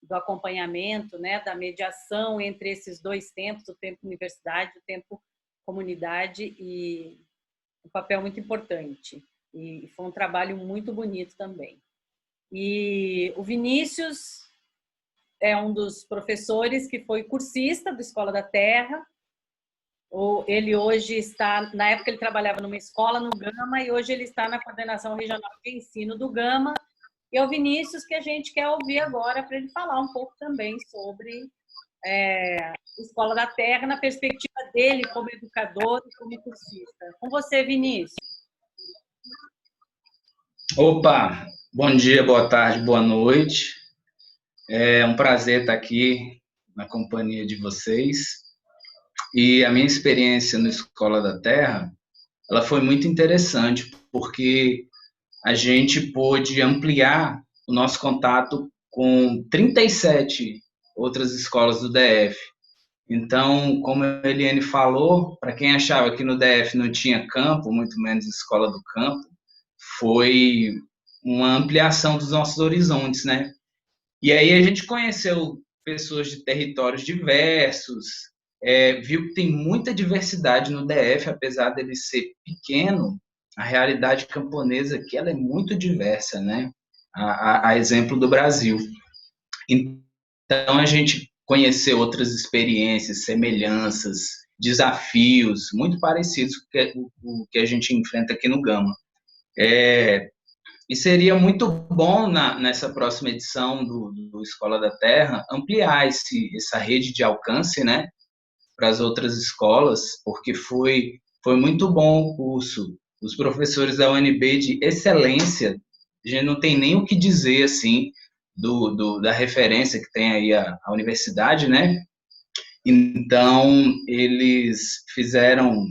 do acompanhamento, né, da mediação entre esses 2 tempos, o tempo universidade, o tempo comunidade, e um papel muito importante. E foi um trabalho muito bonito também. E o Vinícius é um dos professores que foi cursista do Escola da Terra. Ele hoje está, na época ele trabalhava numa escola no Gama, e hoje ele está na Coordenação Regional de Ensino do Gama. E é o Vinícius que a gente quer ouvir agora, para ele falar um pouco também sobre Escola da Terra, na perspectiva dele como educador e como cursista. Com você, Vinícius. Opa, bom dia, boa tarde, boa noite. É um prazer estar aqui na companhia de vocês. E a minha experiência no Escola da Terra, ela foi muito interessante, porque a gente pôde ampliar o nosso contato com 37 outras escolas do DF. Então, como a Eliane falou, para quem achava que no DF não tinha campo, muito menos escola do campo, foi uma ampliação dos nossos horizontes, né? E aí a gente conheceu pessoas de territórios diversos, viu que tem muita diversidade no DF, apesar dele ser pequeno, a realidade camponesa aqui ela é muito diversa, né? A exemplo do Brasil. Então, a gente conheceu outras experiências, semelhanças, desafios muito parecidos com o que a gente enfrenta aqui no Gama. E seria muito bom, nessa próxima edição do Escola da Terra, ampliar essa rede de alcance, né, para as outras escolas, porque foi muito bom o curso. Os professores da UNB de excelência, a gente não tem nem o que dizer, assim, da referência que tem aí a universidade, né? Então, eles fizeram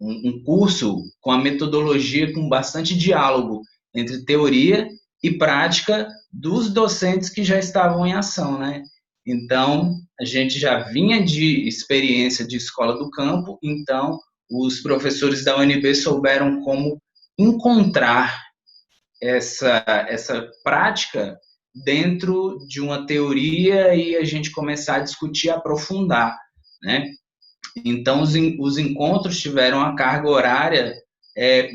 um curso com a metodologia com bastante diálogo entre teoria e prática dos docentes que já estavam em ação, né? Então, a gente já vinha de experiência de escola do campo, então os professores da UNB souberam como encontrar essa prática dentro de uma teoria e a gente começar a discutir, aprofundar, né? Então, os encontros tiveram uma carga horária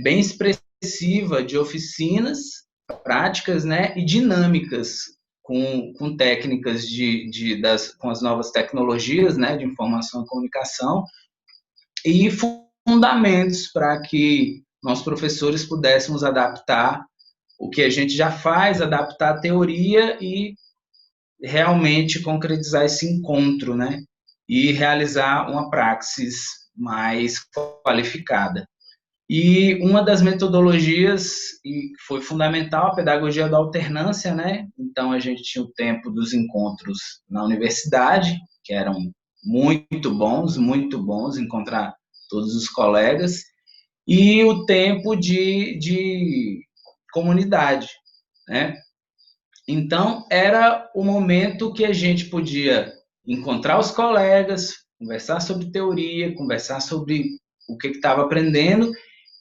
bem expressiva de oficinas práticas, né, e dinâmicas, com técnicas com as novas tecnologias, né, de informação e comunicação, e fundamentos para que nós, professores, pudéssemos adaptar o que a gente já faz, adaptar a teoria e realmente concretizar esse encontro, né? E realizar uma praxis mais qualificada. E uma das metodologias, e foi fundamental, a pedagogia da alternância, né? Então, a gente tinha o tempo dos encontros na universidade, que eram muito bons, encontrar todos os colegas, e o tempo de comunidade, né? Então, era o momento que a gente podia encontrar os colegas, conversar sobre teoria, conversar sobre o que estava aprendendo,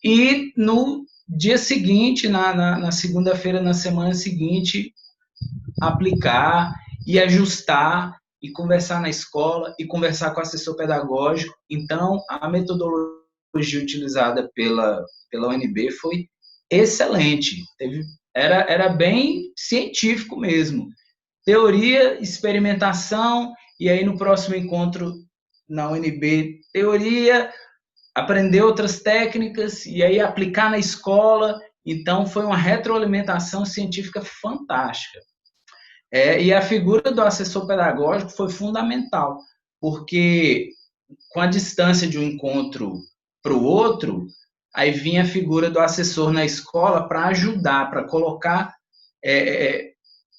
e no dia seguinte, na segunda-feira, na semana seguinte, aplicar e ajustar e conversar na escola e conversar com o assessor pedagógico. Então, a metodologia utilizada pela UNB foi excelente. Era bem científico mesmo. Teoria, experimentação, e aí no próximo encontro na UNB, teoria, aprender outras técnicas, e aí aplicar na escola. Então, foi uma retroalimentação científica fantástica. E a figura do assessor pedagógico foi fundamental, porque com a distância de um encontro para o outro, aí vinha a figura do assessor na escola para ajudar, para colocar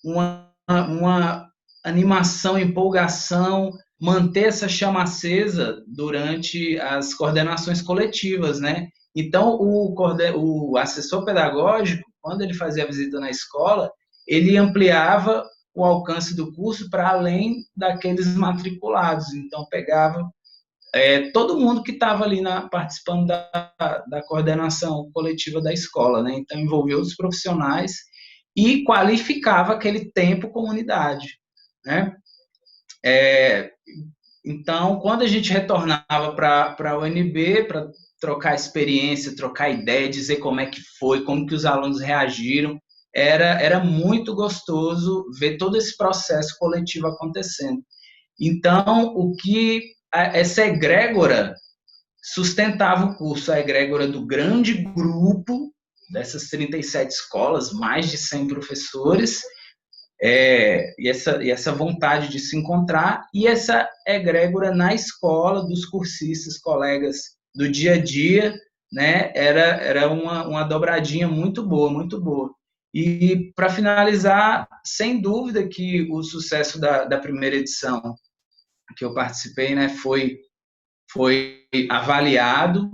uma animação, empolgação, manter essa chama acesa durante as coordenações coletivas, né? Então, o assessor pedagógico, quando ele fazia a visita na escola, ele ampliava o alcance do curso para além daqueles matriculados. Então, pegava todo mundo que estava ali participando da coordenação coletiva da escola, né? Então, envolveu os profissionais e qualificava aquele tempo comunidade, né? Então, quando a gente retornava para a UNB, para trocar experiência, trocar ideia, dizer como é que foi, como que os alunos reagiram, era muito gostoso ver todo esse processo coletivo acontecendo. Então, essa egrégora sustentava o curso, a egrégora do grande grupo, dessas 37 escolas, mais de 100 professores, e essa vontade de se encontrar, e essa egrégora na escola, dos cursistas, colegas do dia a dia, né? Era uma dobradinha muito boa, muito boa. E, para finalizar, sem dúvida que o sucesso da primeira edição que eu participei, né, foi avaliado,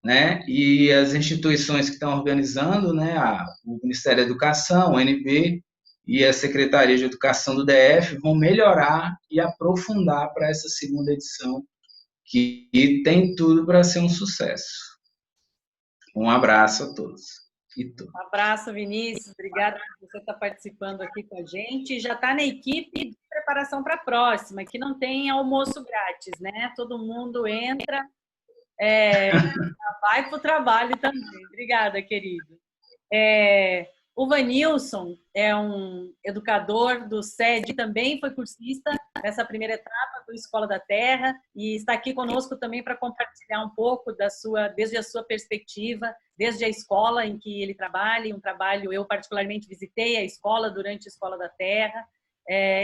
né, e as instituições que estão organizando, né, o Ministério da Educação, o UNB e a Secretaria de Educação do DF vão melhorar e aprofundar para essa segunda edição, que tem tudo para ser um sucesso. Um abraço a todos. Um abraço, Vinícius. Obrigada por você estar participando aqui com a gente. Já está na equipe de preparação para a próxima, que não tem almoço grátis, né? Todo mundo entra, vai para o trabalho também. Obrigada, querido. O Vanilson é um educador do SED, também foi cursista nessa primeira etapa do Escola da Terra e está aqui conosco também para compartilhar um pouco desde a sua perspectiva, desde a escola em que ele trabalha, eu particularmente visitei a escola durante a Escola da Terra,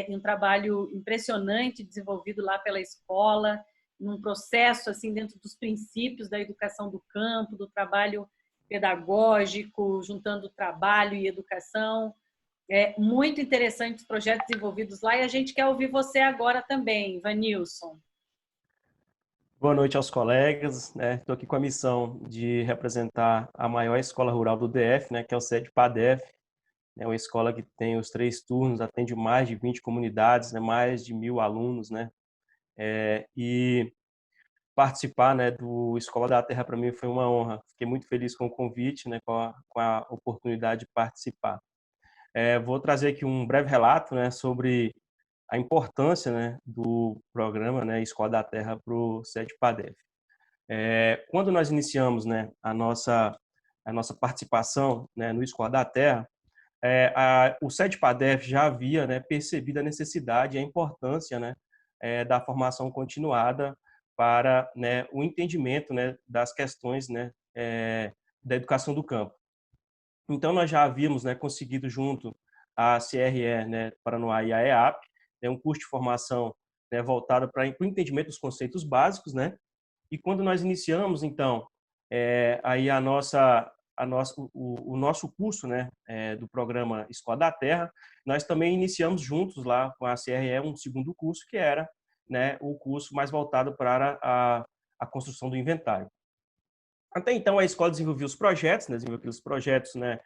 um trabalho impressionante desenvolvido lá pela escola, num processo assim dentro dos princípios da educação do campo, do trabalho pedagógico, juntando trabalho e educação. Muito interessante os projetos desenvolvidos lá e a gente quer ouvir você agora também, Vanilson. Boa noite aos colegas. Estou aqui com a missão de representar a maior escola rural do DF, né, que é o SED PADEF. É uma escola que tem os 3 turnos, atende mais de 20 comunidades, né, mais de 1.000 alunos, né, e participar, né, do Escola da Terra para mim foi uma honra. Fiquei muito feliz com o convite, né, com a oportunidade de participar. Vou trazer aqui um breve relato, né, sobre a importância, né, do programa, né, Escola da Terra para o SED PADEF. Quando nós iniciamos, né, a nossa participação, né, no Escola da Terra, o SEDPADEF já havia, né, percebido a necessidade e a importância, né, da formação continuada para, né, o entendimento, né, das questões, né, da educação do campo. Então, nós já havíamos, né, conseguido junto à CRE, né, Paranoá e à EAP, né, um curso de formação, né, voltado para o entendimento dos conceitos básicos, né? E quando nós iniciamos, então, aí o nosso curso, né, do programa Escola da Terra, nós também iniciamos juntos lá com a CRE um segundo curso, que era, né, o curso mais voltado para a construção do inventário. Até então, a escola desenvolveu os projetos, né, desenvolveu aqueles projetos, né,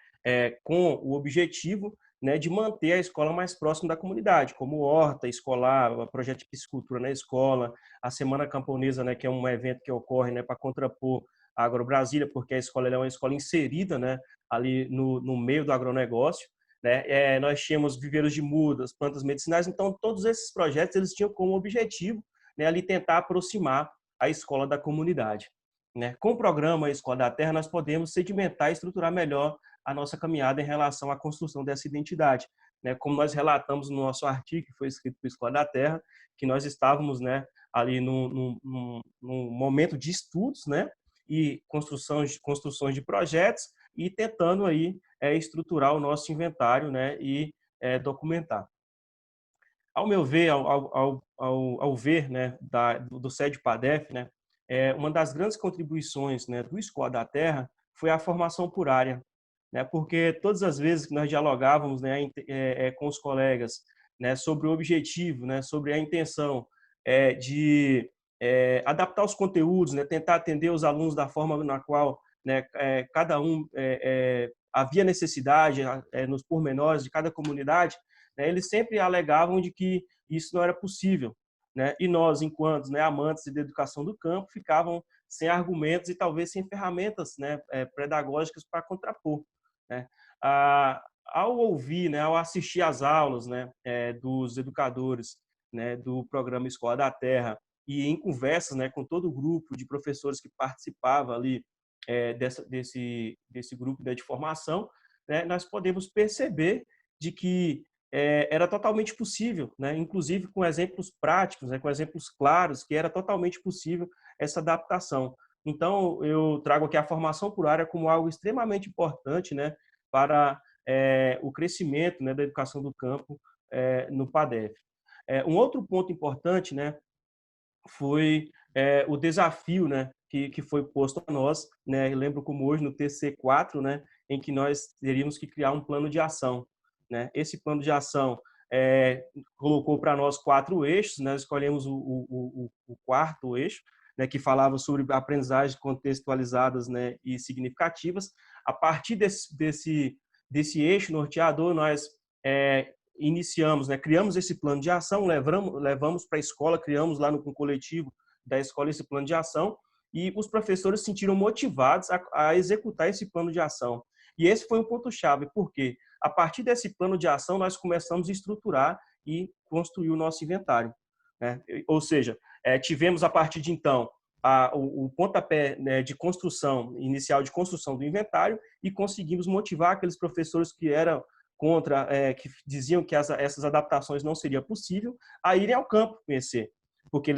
com o objetivo, né, de manter a escola mais próxima da comunidade, como horta escolar, o projeto de piscicultura na escola, a Semana Camponesa, né, que é um evento que ocorre, né, para contrapor a AgroBrasília, porque a escola é uma escola inserida, né, ali no meio do agronegócio. Né? Nós tínhamos viveiros de mudas, plantas medicinais, então todos esses projetos eles tinham como objetivo, né, ali tentar aproximar a escola da comunidade. Né? Com o programa Escola da Terra, nós podemos sedimentar e estruturar melhor a nossa caminhada em relação à construção dessa identidade. Né? Como nós relatamos no nosso artigo, que foi escrito para a Escola da Terra, que nós estávamos, né, ali num momento de estudos, né, e construções de projetos e tentando aí estruturar o nosso inventário, né, e documentar. Ao meu ver, ao ver, né, do SEDPADEF, né, uma das grandes contribuições, né, do Escola da Terra foi a formação por área, né, porque todas as vezes que nós dialogávamos, né, com os colegas, né, sobre o objetivo, né, sobre a intenção de adaptar os conteúdos, né, tentar atender os alunos da forma na qual, né, cada um havia necessidade nos pormenores de cada comunidade, né, eles sempre alegavam de que isso não era possível. Né? E nós, enquanto, né, amantes da educação do campo, ficavam sem argumentos e talvez sem ferramentas, né, pedagógicas para contrapor. Né? Ao ouvir, né, ao assistir às aulas, né, dos educadores, né, do programa Escola da Terra e em conversas, né, com todo o grupo de professores que participava ali desse grupo, né, de formação, né, nós podemos perceber de que era totalmente possível, né? Inclusive com exemplos práticos, né? Com exemplos claros, que era totalmente possível essa adaptação. Então, eu trago aqui a formação por área como algo extremamente importante, né, para o crescimento, né, da educação do campo no PADEF. Um outro ponto importante, né, foi o desafio, né, que foi posto a nós, né, eu lembro como hoje no TC4, né, em que nós teríamos que criar um plano de ação. Né? Esse plano de ação colocou para nós 4 eixos, nós escolhemos o quarto eixo, né, que falava sobre aprendizagens contextualizadas, né, e significativas. A partir desse eixo norteador, nós iniciamos, né, criamos esse plano de ação, levamos para a escola, criamos lá no coletivo da escola esse plano de ação, e os professores se sentiram motivados a executar esse plano de ação. E esse foi um ponto-chave, porque a partir desse plano de ação nós começamos a estruturar e construir o nosso inventário. Né? Ou seja, tivemos a partir de então o pontapé, né, de construção, inicial de construção do inventário, e conseguimos motivar aqueles professores que eram contra, que diziam que essas adaptações não seria possível, a irem ao campo conhecer. Porque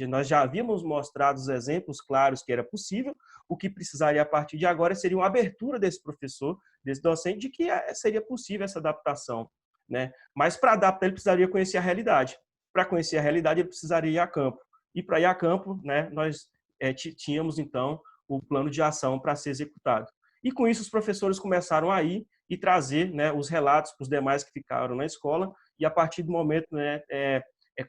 nós já havíamos mostrado os exemplos claros que era possível, o que precisaria a partir de agora seria uma abertura desse professor, desse docente, de que seria possível essa adaptação. Né? Mas para adaptar ele precisaria conhecer a realidade. Para conhecer a realidade ele precisaria ir a campo. E para ir a campo, né, nós tínhamos então o plano de ação para ser executado. E com isso os professores começaram a ir e trazer, né, os relatos para os demais que ficaram na escola, e a partir do momento, né,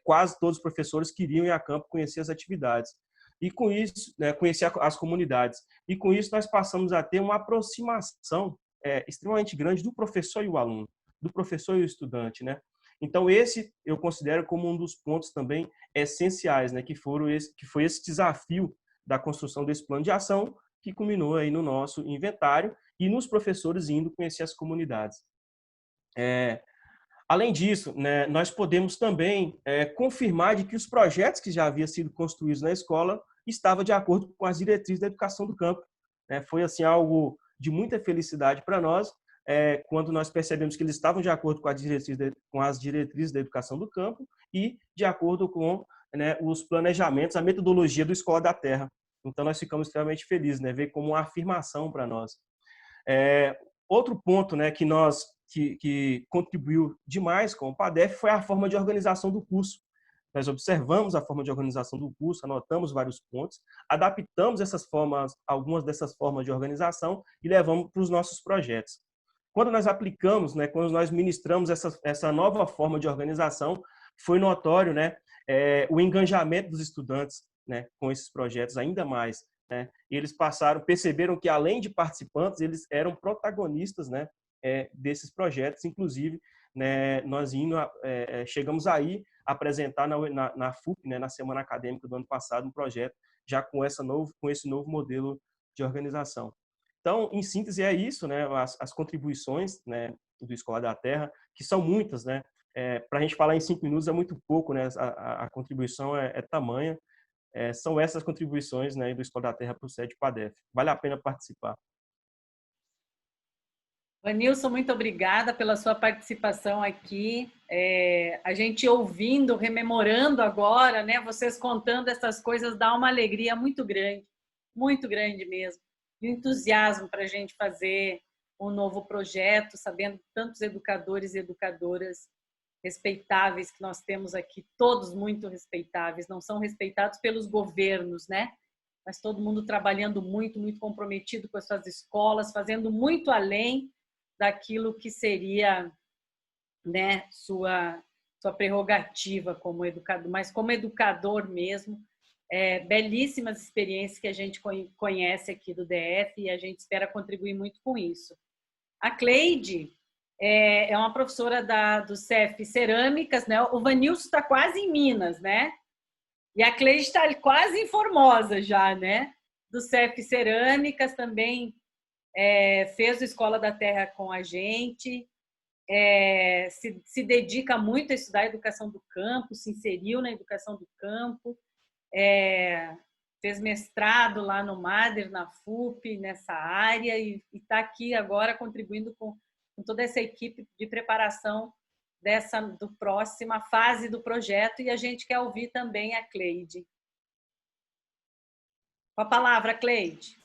quase todos os professores queriam ir a campo conhecer as atividades. E com isso, né, conhecer as comunidades. E com isso nós passamos a ter uma aproximação extremamente grande do professor e o aluno, do professor e o estudante, né? Então esse eu considero como um dos pontos também essenciais, né, que foi esse desafio da construção desse plano de ação, que culminou aí no nosso inventário e nos professores indo conhecer as comunidades. Além disso, né, nós podemos também confirmar de que os projetos que já haviam sido construídos na escola estavam de acordo com as diretrizes da educação do campo. Foi assim algo de muita felicidade para nós, quando nós percebemos que eles estavam de acordo com as diretrizes da educação do campo e de acordo com, né, os planejamentos, a metodologia do Escola da Terra. Então, nós ficamos extremamente felizes, né, ver como uma afirmação para nós. Outro ponto, né, que contribuiu demais com o PADEF foi a forma de organização do curso. Nós observamos a forma de organização do curso, anotamos vários pontos, adaptamos algumas dessas formas de organização e levamos para os nossos projetos. Quando nós aplicamos, né, quando nós ministramos essa nova forma de organização, foi notório, né, o engajamento dos estudantes, né, com esses projetos ainda mais, né? E eles perceberam que além de participantes, eles eram protagonistas, né, desses projetos. Inclusive, né, nós chegamos aí a apresentar na FUP, né, na Semana Acadêmica do ano passado, um projeto já com esse novo modelo de organização. Então, em síntese, é isso, né, as contribuições, né, do Escola da Terra, que são muitas, né? Para a gente falar em 5 minutos é muito pouco, né? A contribuição é tamanha. São essas contribuições, né, do Escola da Terra para o SEDE PADEF. Vale a pena participar. Vanilson, muito obrigada pela sua participação aqui. A gente ouvindo, rememorando agora, né, vocês contando essas coisas, dá uma alegria muito grande mesmo. E um entusiasmo para a gente fazer um novo projeto, sabendo tantos educadores e educadoras respeitáveis que nós temos aqui, todos muito respeitáveis, não são respeitados pelos governos, né? Mas todo mundo trabalhando muito, muito comprometido com as suas escolas, fazendo muito além daquilo que seria, né, sua prerrogativa como educador, mas como educador mesmo. Belíssimas experiências que a gente conhece aqui do DF e a gente espera contribuir muito com isso. A Cleide é uma professora do CEF Cerâmicas, né? O Vanilson está quase em Minas, né? E a Cleide está quase em Formosa já, né? Do CEF Cerâmicas também fez o Escola da Terra com a gente, se dedica muito a estudar a educação do campo, se inseriu na educação do campo, fez mestrado lá no MADER, na FUP, nessa área, e está aqui agora contribuindo com toda essa equipe de preparação do próxima fase do projeto, e a gente quer ouvir também a Cleide. Com a palavra, Cleide.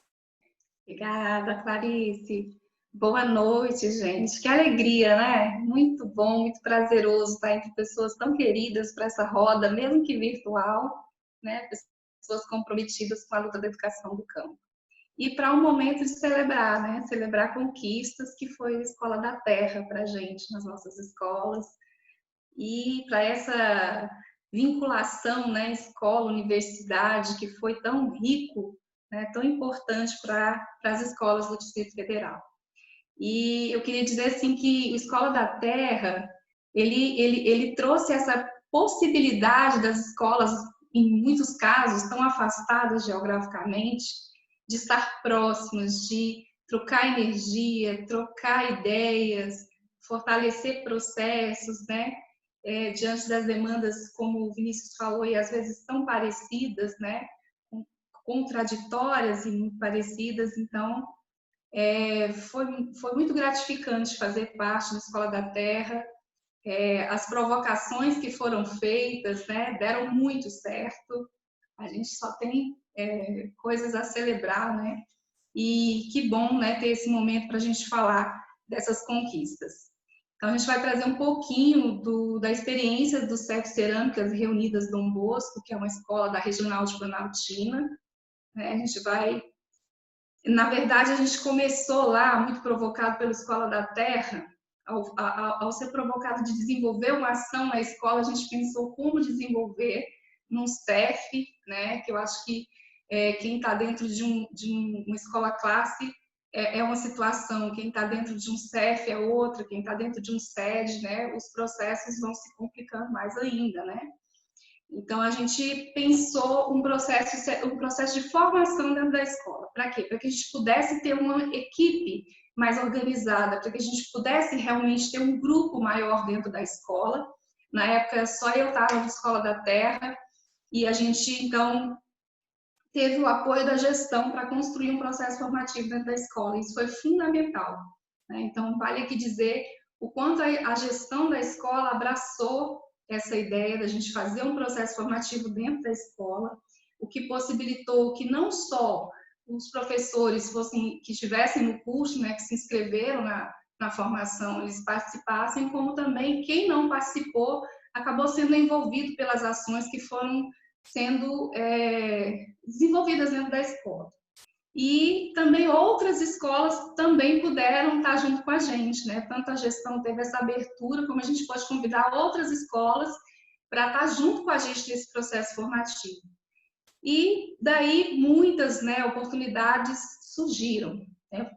Obrigada, Clarice. Boa noite, gente. Que alegria, né? Muito bom, muito prazeroso estar entre pessoas tão queridas para essa roda, mesmo que virtual, né? Pessoas comprometidas com a luta da educação do campo. E para um momento de celebrar, né? Celebrar conquistas, que foi a Escola da Terra para a gente, nas nossas escolas. E para essa vinculação, né? Escola, universidade, que foi tão rico, né? Tão importante para as escolas do Distrito Federal. E eu queria dizer assim que o Escola da Terra, ele trouxe essa possibilidade das escolas, em muitos casos, tão afastadas geograficamente, de estar próximas, de trocar energia, trocar ideias, fortalecer processos, né? Diante das demandas, como o Vinícius falou, e às vezes tão parecidas, né? Contraditórias e muito parecidas. Então, foi muito gratificante fazer parte da Escola da Terra. As provocações que foram feitas, né, deram muito certo. A gente só tem coisas a celebrar, né? E que bom, né, ter esse momento para a gente falar dessas conquistas. Então, a gente vai trazer um pouquinho da experiência do CEF Cerâmicas Reunidas Dom Bosco, que é uma escola da Regional de Planaltina. A gente vai... Na verdade, a gente começou lá, muito provocado pela Escola da Terra. Ao ser provocado de desenvolver uma ação na escola, a gente pensou como desenvolver num CEF, né? Que eu acho que quem está dentro de uma escola-classe é uma situação, quem está dentro de um CEF é outra, quem está dentro de um SED, né? Os processos vão se complicando mais ainda, né? Então, a gente pensou um processo de formação dentro da escola. Para quê? Para que a gente pudesse ter uma equipe mais organizada, para que a gente pudesse realmente ter um grupo maior dentro da escola. Na época, só eu estava na Escola da Terra, e a gente, então, teve o apoio da gestão para construir um processo formativo dentro da escola. Isso foi fundamental. né? Então, vale aqui dizer o quanto a gestão da escola abraçou essa ideia da gente fazer um processo formativo dentro da escola, o que possibilitou que não só os professores que estivessem no curso, né, que se inscreveram na formação, eles participassem, como também quem não participou acabou sendo envolvido pelas ações que foram sendo desenvolvidas dentro da escola. E também outras escolas também puderam estar junto com a gente, né? Tanto a gestão teve essa abertura, como a gente pode convidar outras escolas para estar junto com a gente nesse processo formativo. E daí muitas, né, oportunidades surgiram, né?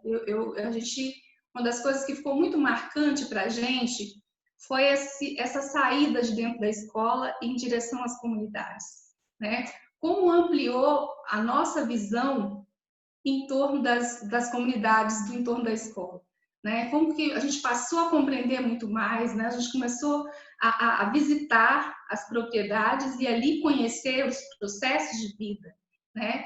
Uma das coisas que ficou muito marcante para a gente foi essa saída de dentro da escola em direção às comunidades, né? Como ampliou a nossa visão em torno das comunidades do entorno da escola, né? Como que a gente passou a compreender muito mais, né? A gente começou a visitar as propriedades e ali conhecer os processos de vida, né?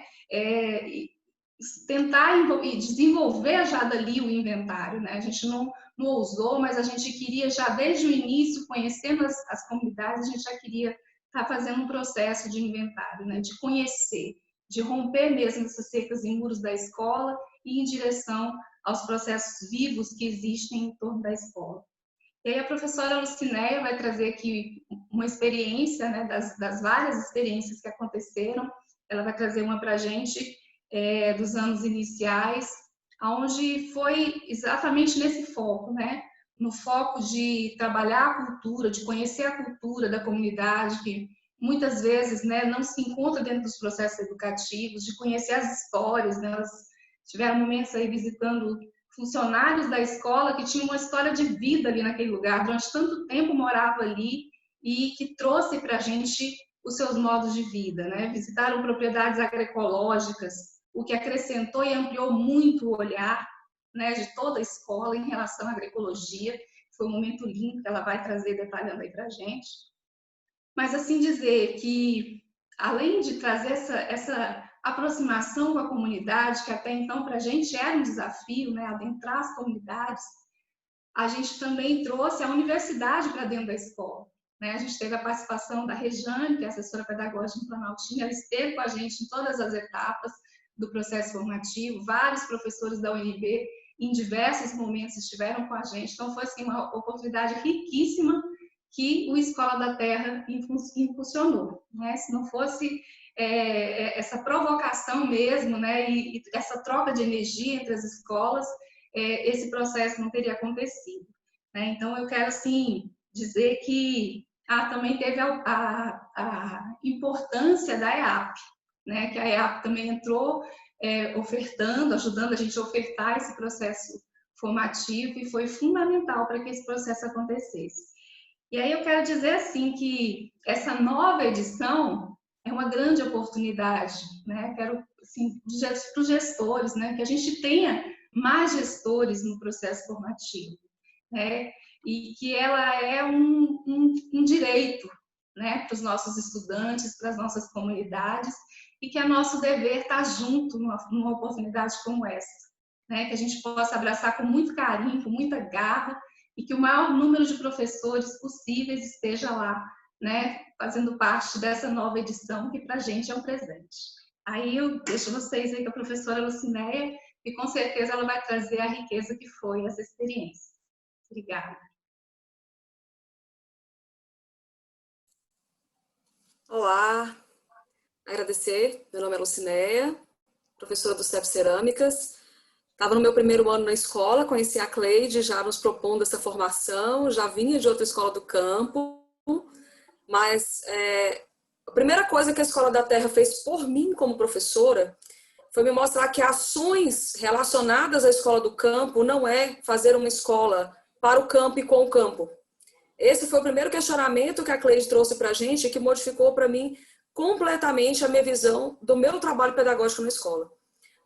Tentar desenvolver já dali o inventário, né? A gente não ousou, mas a gente queria já desde o início, conhecendo as comunidades, a gente já queria estar fazendo um processo de inventário, né? De conhecer, de romper mesmo essas cercas e muros da escola e ir em direção aos processos vivos que existem em torno da escola. E aí a professora Lucinéia vai trazer aqui uma experiência, né, das várias experiências que aconteceram. Ela vai trazer uma para a gente dos anos iniciais, onde foi exatamente nesse foco, né? No foco de trabalhar a cultura, de conhecer a cultura da comunidade, que muitas vezes, né, não se encontra dentro dos processos educativos, de conhecer as histórias, né? Elas tiveram momentos aí visitando funcionários da escola que tinham uma história de vida ali naquele lugar, durante tanto tempo morava ali e que trouxe para a gente os seus modos de vida, né? Visitaram propriedades agroecológicas, o que acrescentou e ampliou muito o olhar, né, de toda a escola em relação à agroecologia. Foi um momento lindo que ela vai trazer detalhando aí para a gente. Mas assim dizer que, além de trazer essa aproximação com a comunidade, que até então para a gente era um desafio, né, adentrar as comunidades, a gente também trouxe a universidade para dentro da escola, né? A gente teve a participação da Rejane, que é assessora pedagógica em Planaltina, ela esteve com a gente em todas as etapas do processo formativo, vários professores da UNB em diversos momentos estiveram com a gente, então foi assim, uma oportunidade riquíssima que o Escola da Terra impulsionou, né? Se não fosse essa provocação mesmo, né, e essa troca de energia entre as escolas, esse processo não teria acontecido, né? Então eu quero assim dizer que também teve a importância da EAP, né? Que a EAP também entrou ofertando, ajudando a gente a ofertar esse processo formativo e foi fundamental para que esse processo acontecesse. E aí eu quero dizer assim que essa nova edição é uma grande oportunidade, né? Quero assim, para os gestores, né? Que a gente tenha mais gestores no processo formativo, né? E que ela é um direito, né? Para os nossos estudantes, para as nossas comunidades, e que é nosso dever estar junto numa oportunidade como essa, né? Que a gente possa abraçar com muito carinho, com muita garra, e que o maior número de professores possíveis esteja lá, né, fazendo parte dessa nova edição, que para a gente é um presente. Aí eu deixo vocês aí com a professora Lucinéia, e com certeza ela vai trazer a riqueza que foi essa experiência. Obrigada. Olá, agradecer. Meu nome é Lucinéia, professora do CEP Cerâmicas. Estava no meu primeiro ano na escola, conheci a Cleide já nos propondo essa formação, já vinha de outra escola do campo, mas a primeira coisa que a Escola da Terra fez por mim como professora foi me mostrar que ações relacionadas à escola do campo não é fazer uma escola para o campo e com o campo. Esse foi o primeiro questionamento que a Cleide trouxe para a gente, que modificou para mim completamente a minha visão do meu trabalho pedagógico na escola.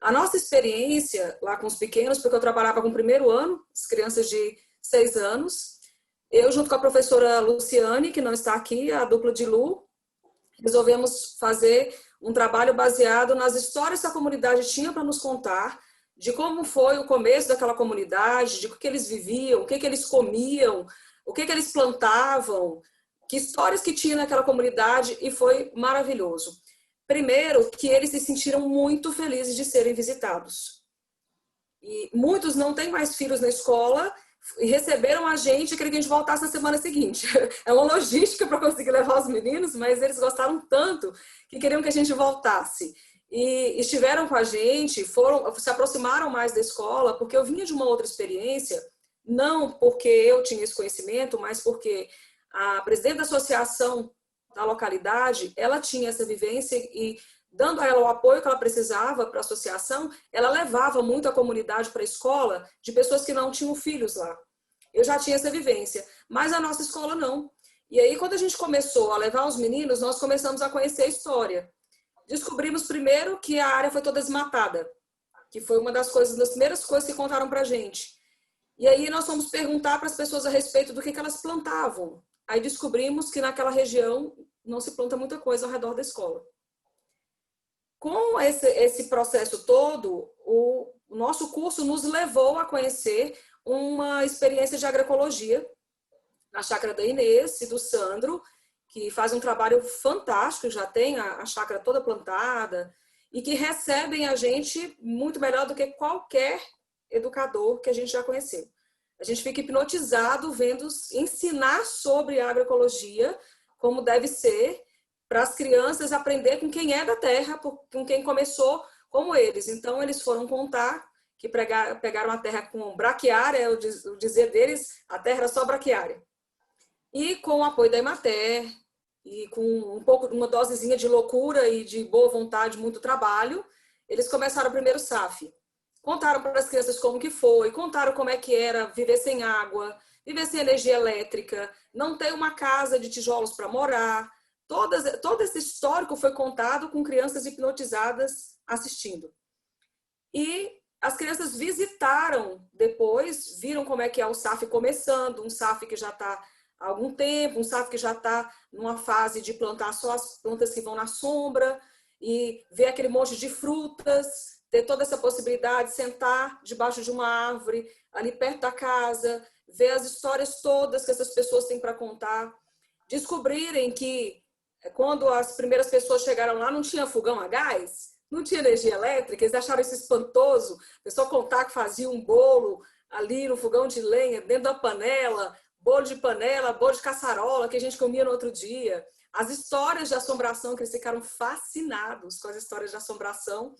A nossa experiência lá com os pequenos, porque eu trabalhava com o primeiro ano, as crianças de 6 anos, eu junto com a professora Luciane, que não está aqui, a dupla de Lu, resolvemos fazer um trabalho baseado nas histórias que a comunidade tinha para nos contar de como foi o começo daquela comunidade, de o que eles viviam, o que eles comiam, o que eles plantavam, que histórias que tinha naquela comunidade, e foi maravilhoso. Primeiro, que eles se sentiram muito felizes de serem visitados. E muitos não têm mais filhos na escola e receberam a gente e queriam que a gente voltasse na semana seguinte. É uma logística para conseguir levar os meninos, mas eles gostaram tanto que queriam que a gente voltasse. E estiveram com a gente, se aproximaram mais da escola, porque eu vinha de uma outra experiência, não porque eu tinha esse conhecimento, mas porque a presidente da associação da localidade, ela tinha essa vivência e, dando a ela o apoio que ela precisava para a associação, ela levava muito a comunidade para a escola de pessoas que não tinham filhos lá. Eu já tinha essa vivência, mas a nossa escola não. E aí, quando a gente começou a levar os meninos, nós começamos a conhecer a história. Descobrimos primeiro que a área foi toda desmatada, que foi uma das primeiras coisas que contaram para a gente. E aí nós fomos perguntar para as pessoas a respeito do que elas plantavam. Aí descobrimos que naquela região não se planta muita coisa ao redor da escola. Com esse processo todo, o nosso curso nos levou a conhecer uma experiência de agroecologia na chácara da Inês e do Sandro, que faz um trabalho fantástico, já tem a chácara toda plantada, e que recebem a gente muito melhor do que qualquer educador que a gente já conheceu. A gente fica hipnotizado vendo ensinar sobre agroecologia, como deve ser, para as crianças aprender com quem é da terra, com quem começou como eles. Então, eles foram contar que pegaram a terra com braquiária, o dizer deles, a terra era só braquiária. E com o apoio da Emater, e com uma dosezinha de loucura e de boa vontade, muito trabalho, eles começaram o primeiro SAF. Contaram para as crianças como que foi, contaram como é que era viver sem água, viver sem energia elétrica, não ter uma casa de tijolos para morar. Todo esse histórico foi contado com crianças hipnotizadas assistindo. E as crianças visitaram depois, viram como é que é o SAF começando, um SAF que já está há algum tempo, um SAF que já está numa fase de plantar só as plantas que vão na sombra, e ver aquele monte de frutas, ter toda essa possibilidade de sentar debaixo de uma árvore, ali perto da casa, ver as histórias todas que essas pessoas têm para contar, descobrirem que quando as primeiras pessoas chegaram lá não tinha fogão a gás, não tinha energia elétrica, eles acharam isso espantoso, a pessoa contar que fazia um bolo ali no fogão de lenha, dentro da panela, bolo de panela, bolo de caçarola que a gente comia no outro dia. As histórias de assombração, que eles ficaram fascinados com as histórias de assombração,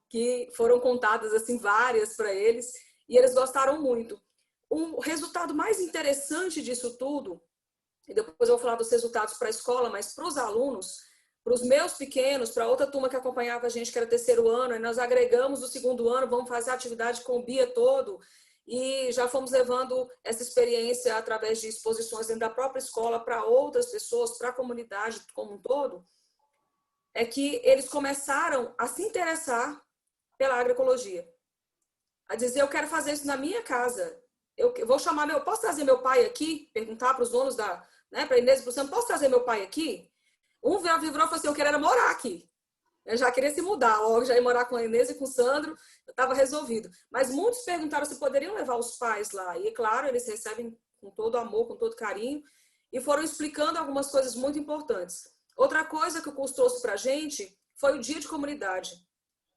que foram contadas assim várias para eles, e eles gostaram muito. O resultado mais interessante disso tudo, e depois eu vou falar dos resultados para a escola, mas para os alunos, para os meus pequenos, para outra turma que acompanhava a gente, que era terceiro ano, e nós agregamos o segundo ano, vamos fazer a atividade com o BIA todo, e já fomos levando essa experiência através de exposições dentro da própria escola para outras pessoas, para a comunidade como um todo, é que eles começaram a se interessar pela agroecologia. A dizer, eu quero fazer isso na minha casa. Eu vou chamar posso trazer meu pai aqui? Perguntar para os donos para a Inês e para o Sandro, posso trazer meu pai aqui? Um virou e falou assim, eu quero morar aqui. Eu já queria se mudar, logo já ia morar com a Inês e com o Sandro, estava resolvido. Mas muitos perguntaram se poderiam levar os pais lá. E, claro, eles recebem com todo amor, com todo carinho, e foram explicando algumas coisas muito importantes. Outra coisa que o curso trouxe para a gente foi o dia de comunidade,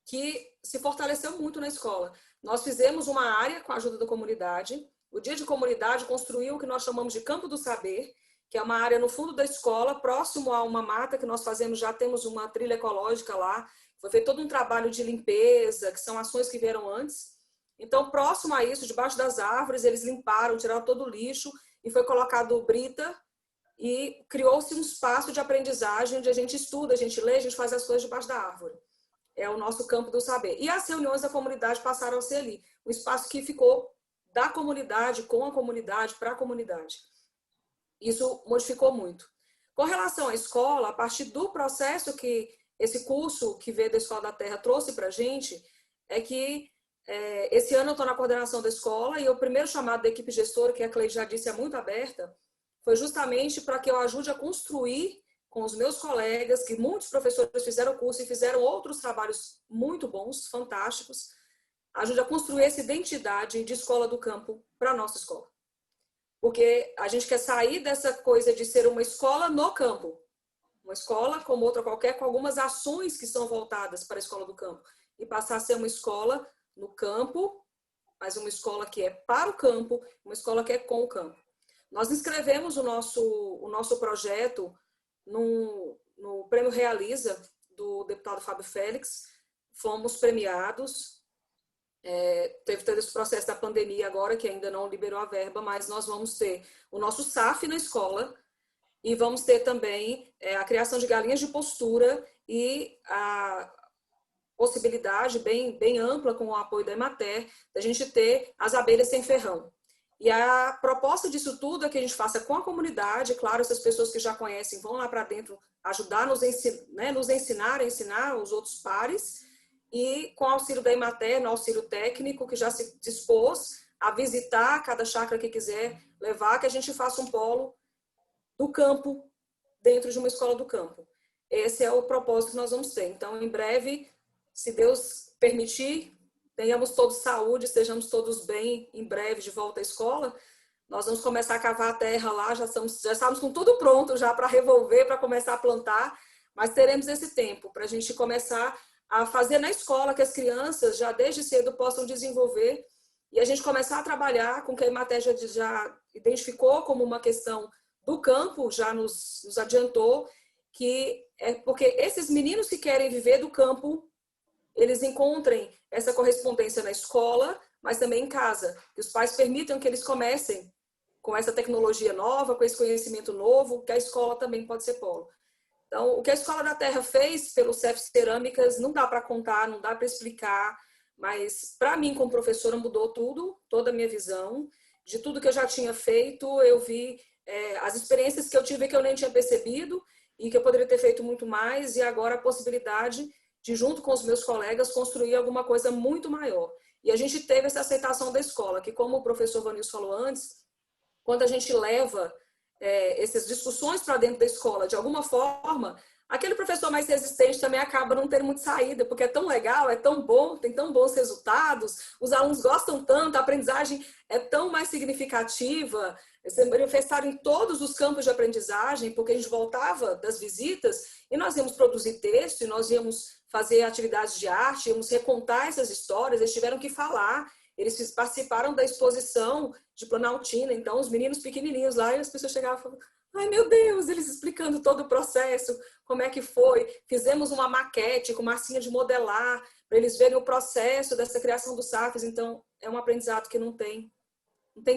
que se fortaleceu muito na escola. Nós fizemos uma área com a ajuda da comunidade. O dia de comunidade construiu o que nós chamamos de Campo do Saber, que é uma área no fundo da escola, próximo a uma mata que nós fazemos, já temos uma trilha ecológica lá. Foi feito todo um trabalho de limpeza, que são ações que vieram antes. Então, próximo a isso, debaixo das árvores, eles limparam, tiraram todo o lixo e foi colocado brita e criou-se um espaço de aprendizagem onde a gente estuda, a gente lê, a gente faz as coisas debaixo da árvore. É o nosso campo do saber. E as reuniões da comunidade passaram a ser ali. Um espaço que ficou da comunidade, com a comunidade, para a comunidade. Isso modificou muito. Com relação à escola, a partir do processo que esse curso que veio da Escola da Terra trouxe para a gente, é que esse ano eu estou na coordenação da escola e o primeiro chamado da equipe gestora, que a Cleide já disse, é muito aberta, foi justamente para que eu ajude a construir com os meus colegas, que muitos professores fizeram o curso e fizeram outros trabalhos muito bons, fantásticos, ajude a construir essa identidade de escola do campo para a nossa escola. Porque a gente quer sair dessa coisa de ser uma escola no campo. Uma escola como outra qualquer, com algumas ações que são voltadas para a escola do campo. E passar a ser uma escola no campo, mas uma escola que é para o campo, uma escola que é com o campo. Nós inscrevemos o nosso projeto no Prêmio Realiza, do deputado Fábio Félix. Fomos premiados. Teve todo esse processo da pandemia agora, que ainda não liberou a verba, mas nós vamos ter o nosso SAF na escola e vamos ter também a criação de galinhas de postura e a possibilidade bem ampla, com o apoio da Emater, da gente ter as abelhas sem ferrão. E a proposta disso tudo é que a gente faça com a comunidade. Claro, essas pessoas que já conhecem vão lá para dentro ajudar, nos ensinar a ensinar os outros pares, e com o auxílio da Emater, no auxílio técnico, que já se dispôs a visitar cada chácara que quiser levar, que a gente faça um polo do campo dentro de uma escola do campo. Esse é o propósito que nós vamos ter. Então, em breve, se Deus permitir, tenhamos todos saúde, estejamos todos bem em breve de volta à escola, nós vamos começar a cavar a terra lá, já estamos com tudo pronto já para revolver, para começar a plantar, mas teremos esse tempo para a gente começar a fazer na escola, que as crianças já desde cedo possam desenvolver, e a gente começar a trabalhar com o que a Emater já identificou como uma questão do campo, já nos adiantou, que é porque esses meninos que querem viver do campo, eles encontrem essa correspondência na escola, mas também em casa, que os pais permitam que eles comecem com essa tecnologia nova, com esse conhecimento novo, que a escola também pode ser polo. Então, o que a Escola da Terra fez pelo CEF Cerâmicas não dá para contar, não dá para explicar, mas para mim, como professora, mudou tudo, toda a minha visão. De tudo que eu já tinha feito, eu vi as experiências que eu tive que eu nem tinha percebido e que eu poderia ter feito muito mais, e agora a possibilidade de, junto com os meus colegas, construir alguma coisa muito maior. E a gente teve essa aceitação da escola, que, como o professor Vanilson falou antes, quando a gente leva essas discussões para dentro da escola, de alguma forma, aquele professor mais resistente também acaba não tendo muito saída, porque é tão legal, é tão bom, tem tão bons resultados, os alunos gostam tanto, a aprendizagem é tão mais significativa, se manifestaram em todos os campos de aprendizagem, porque a gente voltava das visitas e nós íamos produzir texto, e nós íamos fazer atividades de arte, íamos recontar essas histórias, eles tiveram que falar. Eles participaram da exposição de Planaltina, então os meninos pequenininhos lá, e as pessoas chegavam e falavam, ai meu Deus, eles explicando todo o processo, como é que foi. Fizemos uma maquete com massinha de modelar, para eles verem o processo dessa criação dos SAFs. Então, é um aprendizado que não tem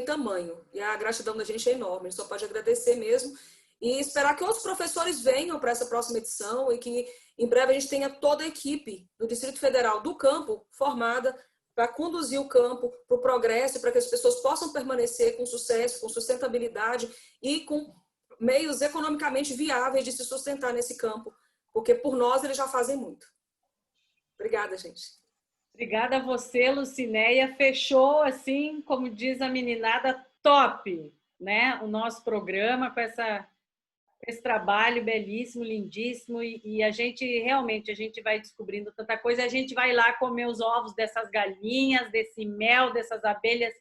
tamanho. E a gratidão da gente é enorme, a gente só pode agradecer mesmo. E esperar que outros professores venham para essa próxima edição e que em breve a gente tenha toda a equipe do Distrito Federal do campo formada para conduzir o campo para o progresso, para que as pessoas possam permanecer com sucesso, com sustentabilidade e com meios economicamente viáveis de se sustentar nesse campo, porque por nós eles já fazem muito. Obrigada, gente. Obrigada a você, Lucinéia. Fechou, assim, como diz a meninada, top, né? O nosso programa com esse trabalho belíssimo, lindíssimo, e a gente realmente vai descobrindo tanta coisa. A gente vai lá comer os ovos dessas galinhas, desse mel, dessas abelhas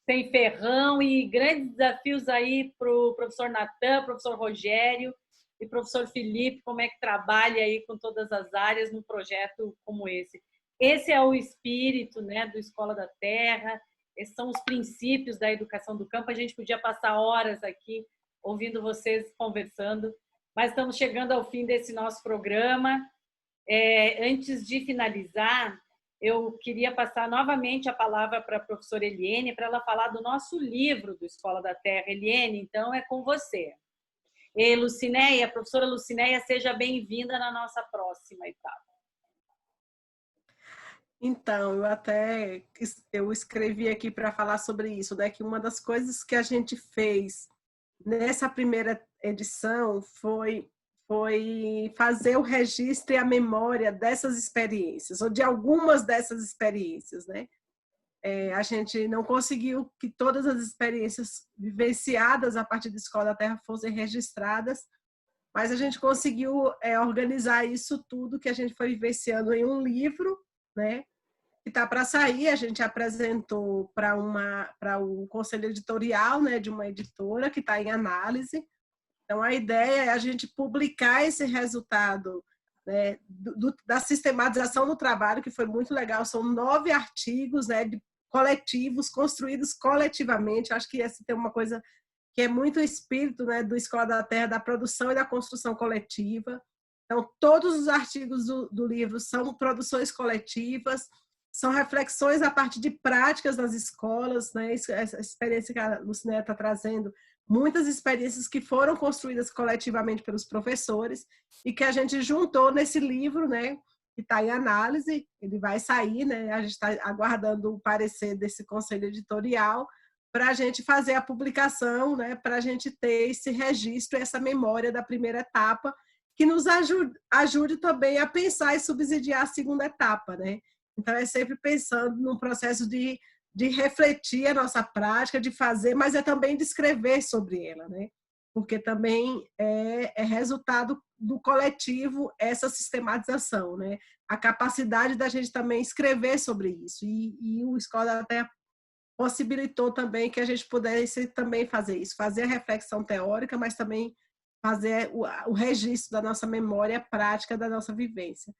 sem ferrão, e grandes desafios aí para o professor Natan, professor Rogério e professor Felipe, como é que trabalha aí com todas as áreas num projeto como esse. Esse é o espírito, né, do Escola da Terra, esses são os princípios da educação do campo. A gente podia passar horas aqui ouvindo vocês conversando, mas estamos chegando ao fim desse nosso programa. Antes de finalizar, eu queria passar novamente a palavra para a professora Eliene, para ela falar do nosso livro do Escola da Terra. Eliene, então, é com você. E Lucinéia, professora Lucinéia, seja bem-vinda na nossa próxima etapa. Então, eu escrevi aqui para falar sobre isso, né, que uma das coisas que a gente fez nessa primeira edição foi fazer o registro e a memória dessas experiências, ou de algumas dessas experiências, né? A gente não conseguiu que todas as experiências vivenciadas a partir da Escola da Terra fossem registradas, mas a gente conseguiu organizar isso tudo que a gente foi vivenciando em um livro, né? que está para sair. A gente apresentou para o conselho editorial, né, de uma editora que está em análise. Então, a ideia é a gente publicar esse resultado, né, da sistematização do trabalho, que foi muito legal. São 9 artigos, né, coletivos, construídos coletivamente. Acho que essa tem uma coisa que é muito o espírito, né, do Escola da Terra, da produção e da construção coletiva. Então, todos os artigos do livro são produções coletivas, são reflexões a partir de práticas nas escolas, né? Essa experiência que a Lucinéia está trazendo, muitas experiências que foram construídas coletivamente pelos professores e que a gente juntou nesse livro, né? Que está em análise, ele vai sair, né? A gente está aguardando o parecer desse conselho editorial para a gente fazer a publicação, né? Para a gente ter esse registro, essa memória da primeira etapa, que nos ajude também a pensar e subsidiar a segunda etapa, né? Então, é sempre pensando num processo de refletir a nossa prática, de fazer, mas é também de escrever sobre ela, né? Porque também é resultado do coletivo essa sistematização, né? A capacidade da gente também escrever sobre isso. E o Escola da Terra possibilitou também que a gente pudesse também fazer isso, fazer a reflexão teórica, mas também fazer o registro da nossa memória prática, da nossa vivência.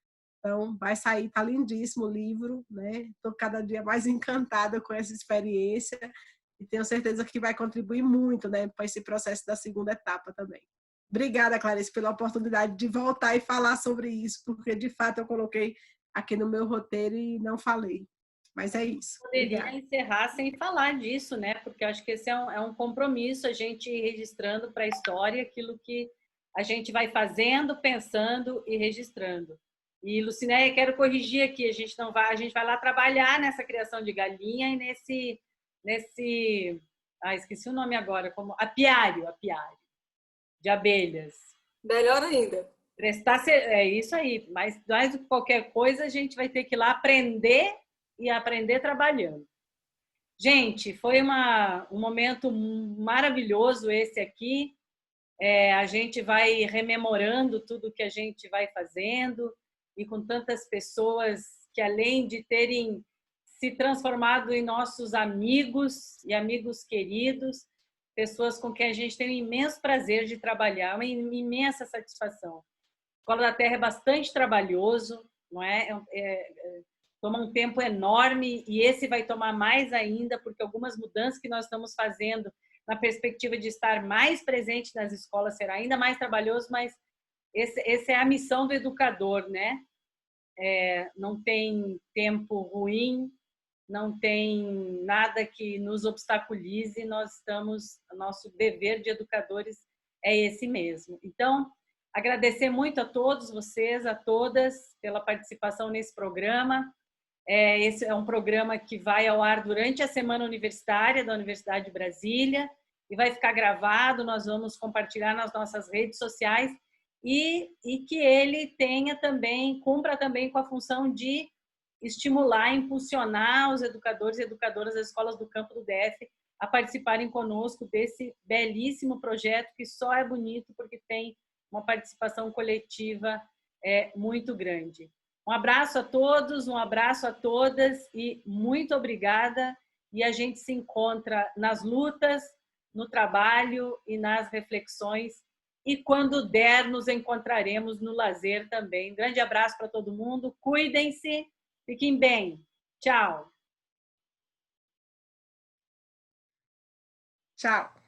Então, vai sair, tá lindíssimo o livro, né? Estou cada dia mais encantada com essa experiência e tenho certeza que vai contribuir muito, né, para esse processo da segunda etapa também. Obrigada, Clarice, pela oportunidade de voltar e falar sobre isso, porque de fato eu coloquei aqui no meu roteiro e não falei. Mas é isso. Poderia Obrigada. encerrar sem falar disso, né? Porque eu acho que esse é um compromisso, a gente registrando para a história aquilo que a gente vai fazendo, pensando e registrando. E, Lucinéia, quero corrigir aqui, a gente vai lá trabalhar nessa criação de galinha e nesse esqueci o nome agora, como apiário de abelhas. Melhor ainda. É isso aí, mas mais do que qualquer coisa, a gente vai ter que ir lá aprender e aprender trabalhando. Gente, foi um momento maravilhoso esse aqui. A gente vai rememorando tudo que a gente vai fazendo e com tantas pessoas que, além de terem se transformado em nossos amigos e amigos queridos, pessoas com quem a gente tem um imenso prazer de trabalhar, uma imensa satisfação. A Escola da Terra é bastante trabalhoso, não é? Toma um tempo enorme e esse vai tomar mais ainda, porque algumas mudanças que nós estamos fazendo na perspectiva de estar mais presente nas escolas será ainda mais trabalhoso, mas essa é a missão do educador, né? Não tem tempo ruim, não tem nada que nos obstaculize, nosso dever de educadores é esse mesmo. Então, agradecer muito a todos vocês, a todas, pela participação nesse programa. Esse é um programa que vai ao ar durante a Semana Universitária da Universidade de Brasília e vai ficar gravado, nós vamos compartilhar nas nossas redes sociais e que ele cumpra também com a função de estimular, impulsionar os educadores e educadoras das escolas do campo do DF a participarem conosco desse belíssimo projeto que só é bonito porque tem uma participação coletiva muito grande. Um abraço a todos, um abraço a todas e muito obrigada. E a gente se encontra nas lutas, no trabalho e nas reflexões. E quando der, nos encontraremos no lazer também. Grande abraço para todo mundo. Cuidem-se. Fiquem bem. Tchau. Tchau.